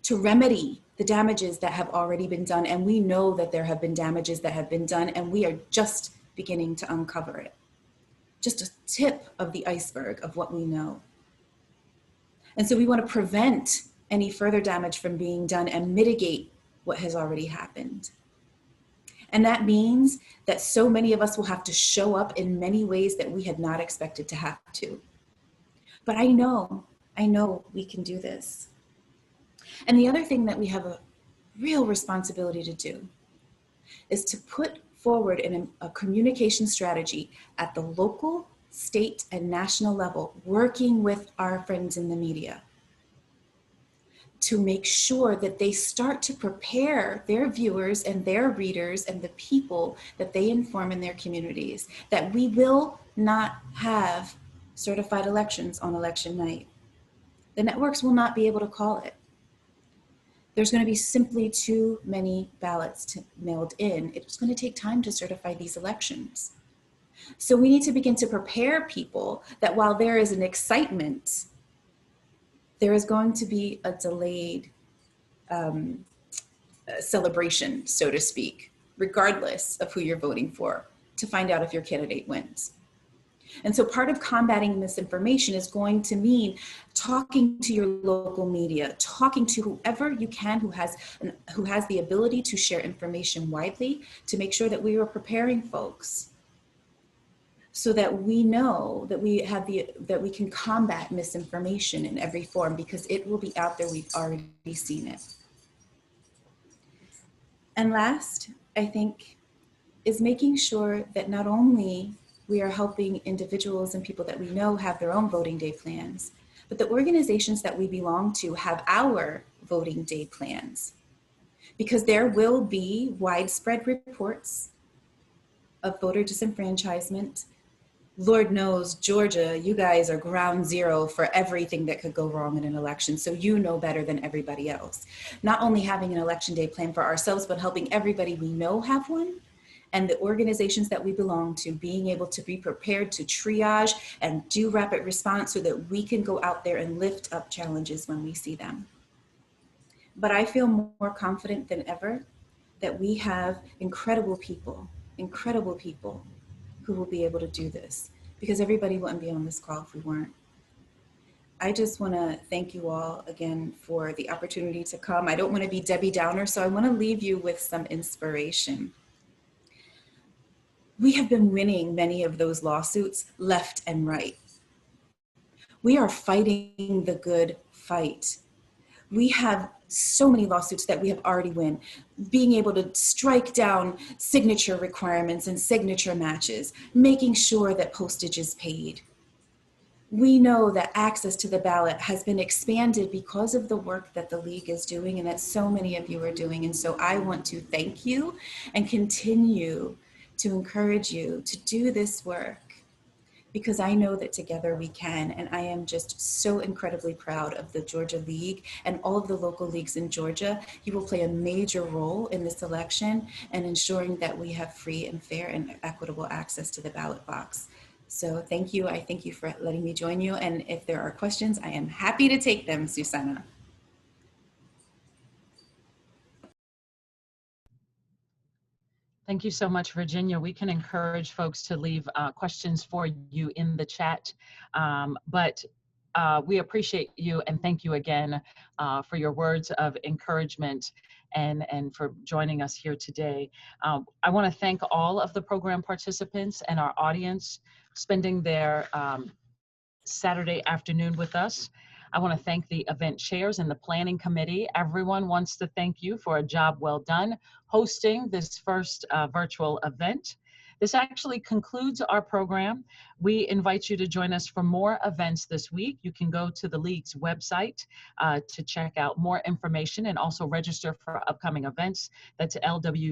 to remedy the damages that have already been done. And we know that there have been damages that have been done, and we are just beginning to uncover it. Just a tip of the iceberg of what we know. And so we want to prevent any further damage from being done and mitigate what has already happened. And that means that so many of us will have to show up in many ways that we had not expected to have to. But I know we can do this. And the other thing that we have a real responsibility to do is to put forward a communication strategy at the local, state, and national level, working with our friends in the media to make sure that they start to prepare their viewers and their readers and the people that they inform in their communities that we will not have certified elections on election night. The networks will not be able to call it. There's going to be simply too many ballots mailed in. It's going to take time to certify these elections. So we need to begin to prepare people that while there is an excitement, there is going to be a delayed celebration, so to speak, regardless of who you're voting for, to find out if your candidate wins. And so part of combating misinformation is going to mean talking to your local media, talking to whoever you can who has the ability to share information widely, to make sure that we are preparing folks so that we know that that we can combat misinformation in every form, because it will be out there. We've already seen it. And last, I think, is making sure that not only we are helping individuals and people that we know have their own voting day plans, but the organizations that we belong to have our voting day plans. Because there will be widespread reports of voter disenfranchisement. Lord knows, Georgia, you guys are ground zero for everything that could go wrong in an election. So you know better than everybody else. Not only having an election day plan for ourselves, but helping everybody we know have one. And the organizations that we belong to being able to be prepared to triage and do rapid response so that we can go out there and lift up challenges when we see them. But I feel more confident than ever that we have incredible people who will be able to do this, because everybody wouldn't be on this call if we weren't. I just want to thank you all again for the opportunity to come. I don't want to be Debbie Downer, so I want to leave you with some inspiration. We have been winning many of those lawsuits left and right. We are fighting the good fight. We have so many lawsuits that we have already won, being able to strike down signature requirements and signature matches, making sure that postage is paid. We know that access to the ballot has been expanded because of the work that the League is doing and that so many of you are doing. And so I want to thank you and continue to encourage you to do this work, because I know that together we can. And I am just so incredibly proud of the Georgia League and all of the local leagues in Georgia. You will play a major role in this election and ensuring that we have free and fair and equitable access to the ballot box. So thank you. I thank you for letting me join you. And if there are questions, I am happy to take them, Susanna. Thank you so much, Virginia. We can encourage folks to leave questions for you in the chat, but we appreciate you and thank you again for your words of encouragement and for joining us here today. I want to thank all of the program participants and our audience spending their Saturday afternoon with us. I want to thank the event chairs and the planning committee. Everyone wants to thank you for a job well done hosting this first virtual event. This actually concludes our program. We invite you to join us for more events this week. You can go to the League's website to check out more information and also register for upcoming events. That's lwvga.org.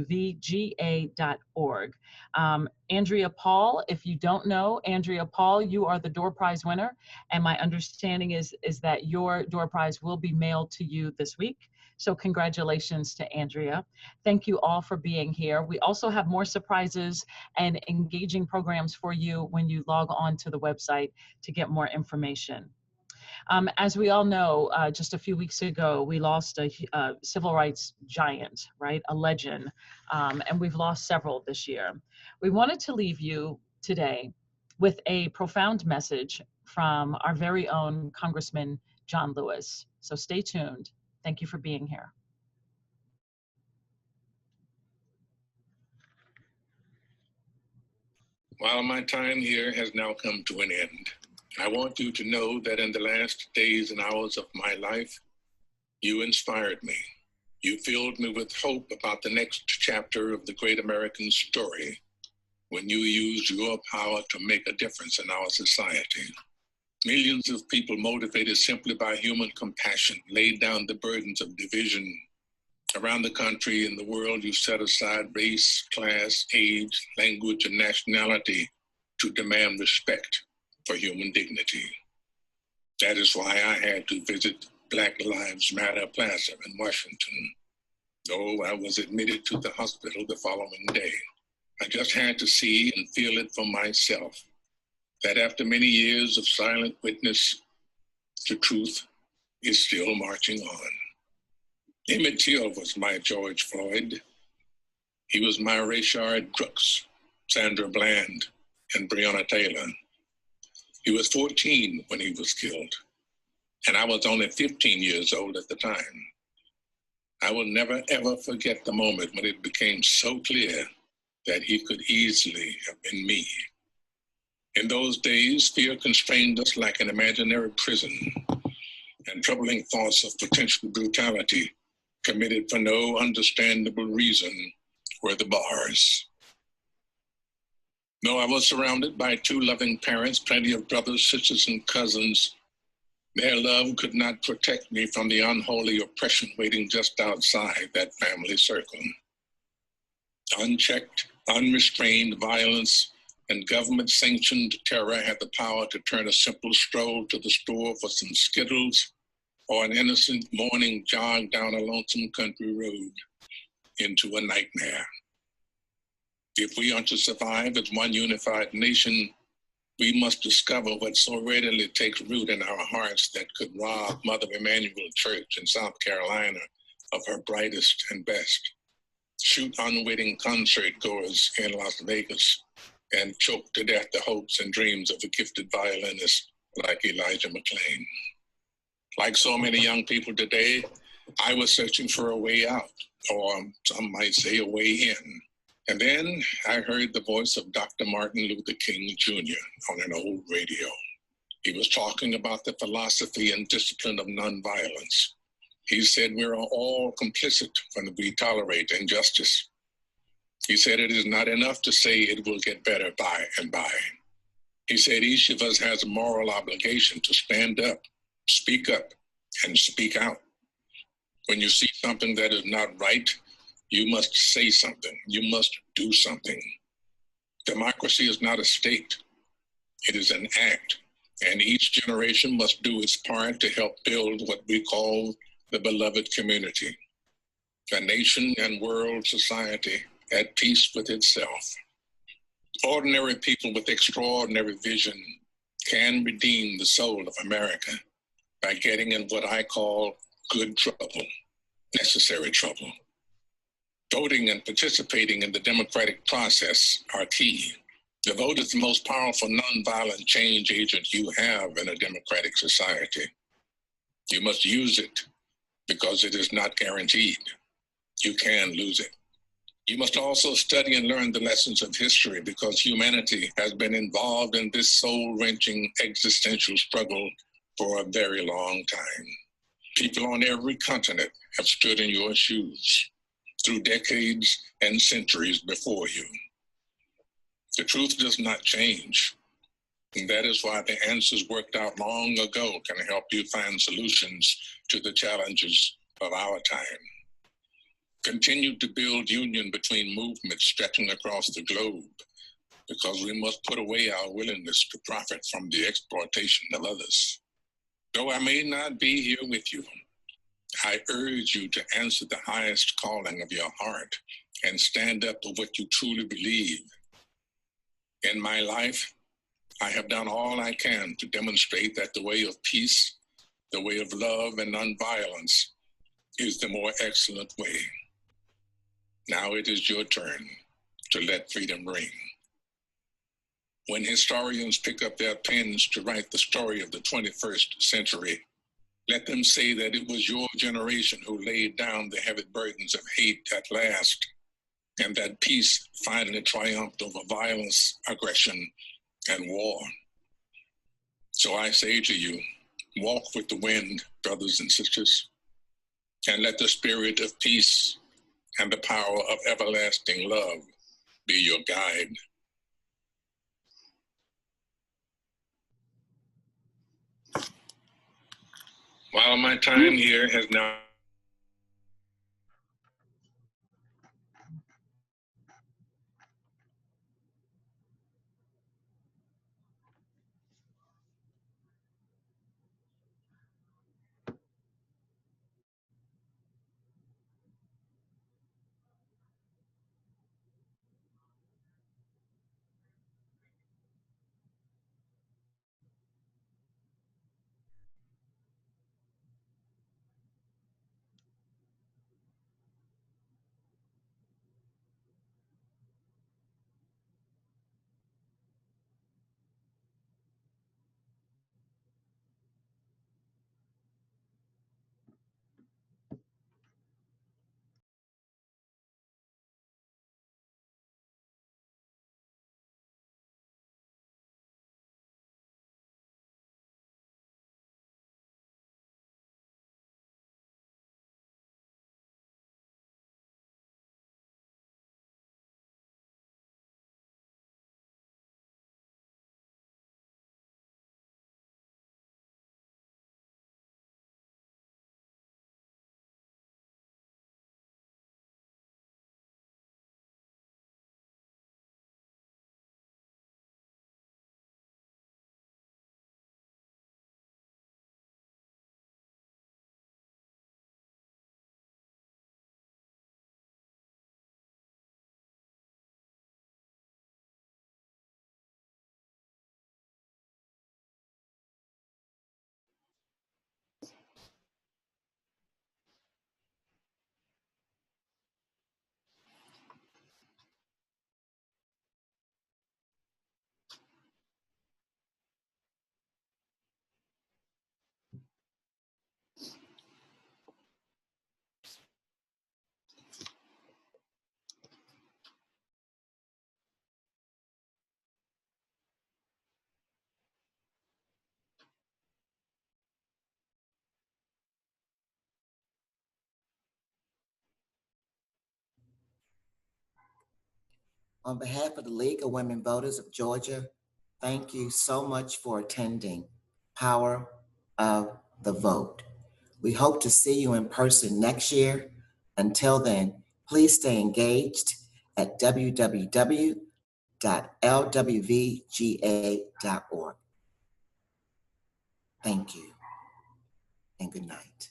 Andrea Paul, if you don't know, Andrea Paul, you are the door prize winner. And my understanding is that your door prize will be mailed to you this week. So congratulations to Andrea. Thank you all for being here. We also have more surprises and engaging programs for you when you log on to the website to get more information. As we all know, just a few weeks ago, we lost a civil rights giant, right? A legend, and we've lost several this year. We wanted to leave you today with a profound message from our very own Congressman John Lewis. So stay tuned. Thank you for being here. While my time here has now come to an end, I want you to know that in the last days and hours of my life, you inspired me. You filled me with hope about the next chapter of the great American story when you used your power to make a difference in our society. Millions of people motivated simply by human compassion laid down the burdens of division. Around the country and the world, you set aside race, class, age, language, and nationality to demand respect for human dignity. That is why I had to visit Black Lives Matter Plaza in Washington. Though I was admitted to the hospital the following day, I just had to see and feel it for myself, that after many years of silent witness, the truth is still marching on. Emmett Till was my George Floyd. He was my Rayshard Crooks, Sandra Bland, and Breonna Taylor. He was 14 when he was killed, and I was only 15 years old at the time. I will never, ever forget the moment when it became so clear that he could easily have been me. In those days, fear constrained us like an imaginary prison, and troubling thoughts of potential brutality committed for no understandable reason were the bars. Though I was surrounded by two loving parents, plenty of brothers, sisters, and cousins, their love could not protect me from the unholy oppression waiting just outside that family circle. Unchecked, unrestrained violence and government-sanctioned terror had the power to turn a simple stroll to the store for some Skittles or an innocent morning jog down a lonesome country road into a nightmare. If we are to survive as one unified nation, we must discover what so readily takes root in our hearts that could rob Mother Emanuel Church in South Carolina of her brightest and best, shoot unwitting concert goers in Las Vegas, and choke to death the hopes and dreams of a gifted violinist like Elijah McClain. Like so many young people today, I was searching for a way out, or some might say a way in. And then I heard the voice of Dr. Martin Luther King Jr. on an old radio. He was talking about the philosophy and discipline of nonviolence. He said we are all complicit when we tolerate injustice. He said it is not enough to say it will get better by and by. He said each of us has a moral obligation to stand up, and speak out. When you see something that is not right, you must say something. You must do something. Democracy is not a state. It is an act. And each generation must do its part to help build what we call the beloved community, a nation and world society at peace with itself. Ordinary people with extraordinary vision can redeem the soul of America by getting in what I call good trouble, necessary trouble. Voting and participating in the democratic process are key. The vote is the most powerful nonviolent change agent you have in a democratic society. You must use it because it is not guaranteed. You can lose it. You must also study and learn the lessons of history because humanity has been involved in this soul-wrenching existential struggle for a very long time. People on every continent have stood in your shoes through decades and centuries before you. The truth does not change, and that is why the answers worked out long ago can help you find solutions to the challenges of our time. Continue to build union between movements stretching across the globe, because we must put away our willingness to profit from the exploitation of others. Though I may not be here with you, I urge you to answer the highest calling of your heart and stand up for what you truly believe. In my life, I have done all I can to demonstrate that the way of peace, the way of love and nonviolence is the more excellent way. Now it is your turn to let freedom ring. When historians pick up their pens to write the story of the 21st century, let them say that it was your generation who laid down the heavy burdens of hate at last, and that peace finally triumphed over violence, aggression, and war. So I say to you, walk with the wind, brothers and sisters, and let the spirit of peace and the power of everlasting love be your guide. While my time here has now On behalf of the League of Women Voters of Georgia, thank you so much for attending Power of the Vote. We hope to see you in person next year. Until then, please stay engaged at www.lwvga.org. Thank you and good night.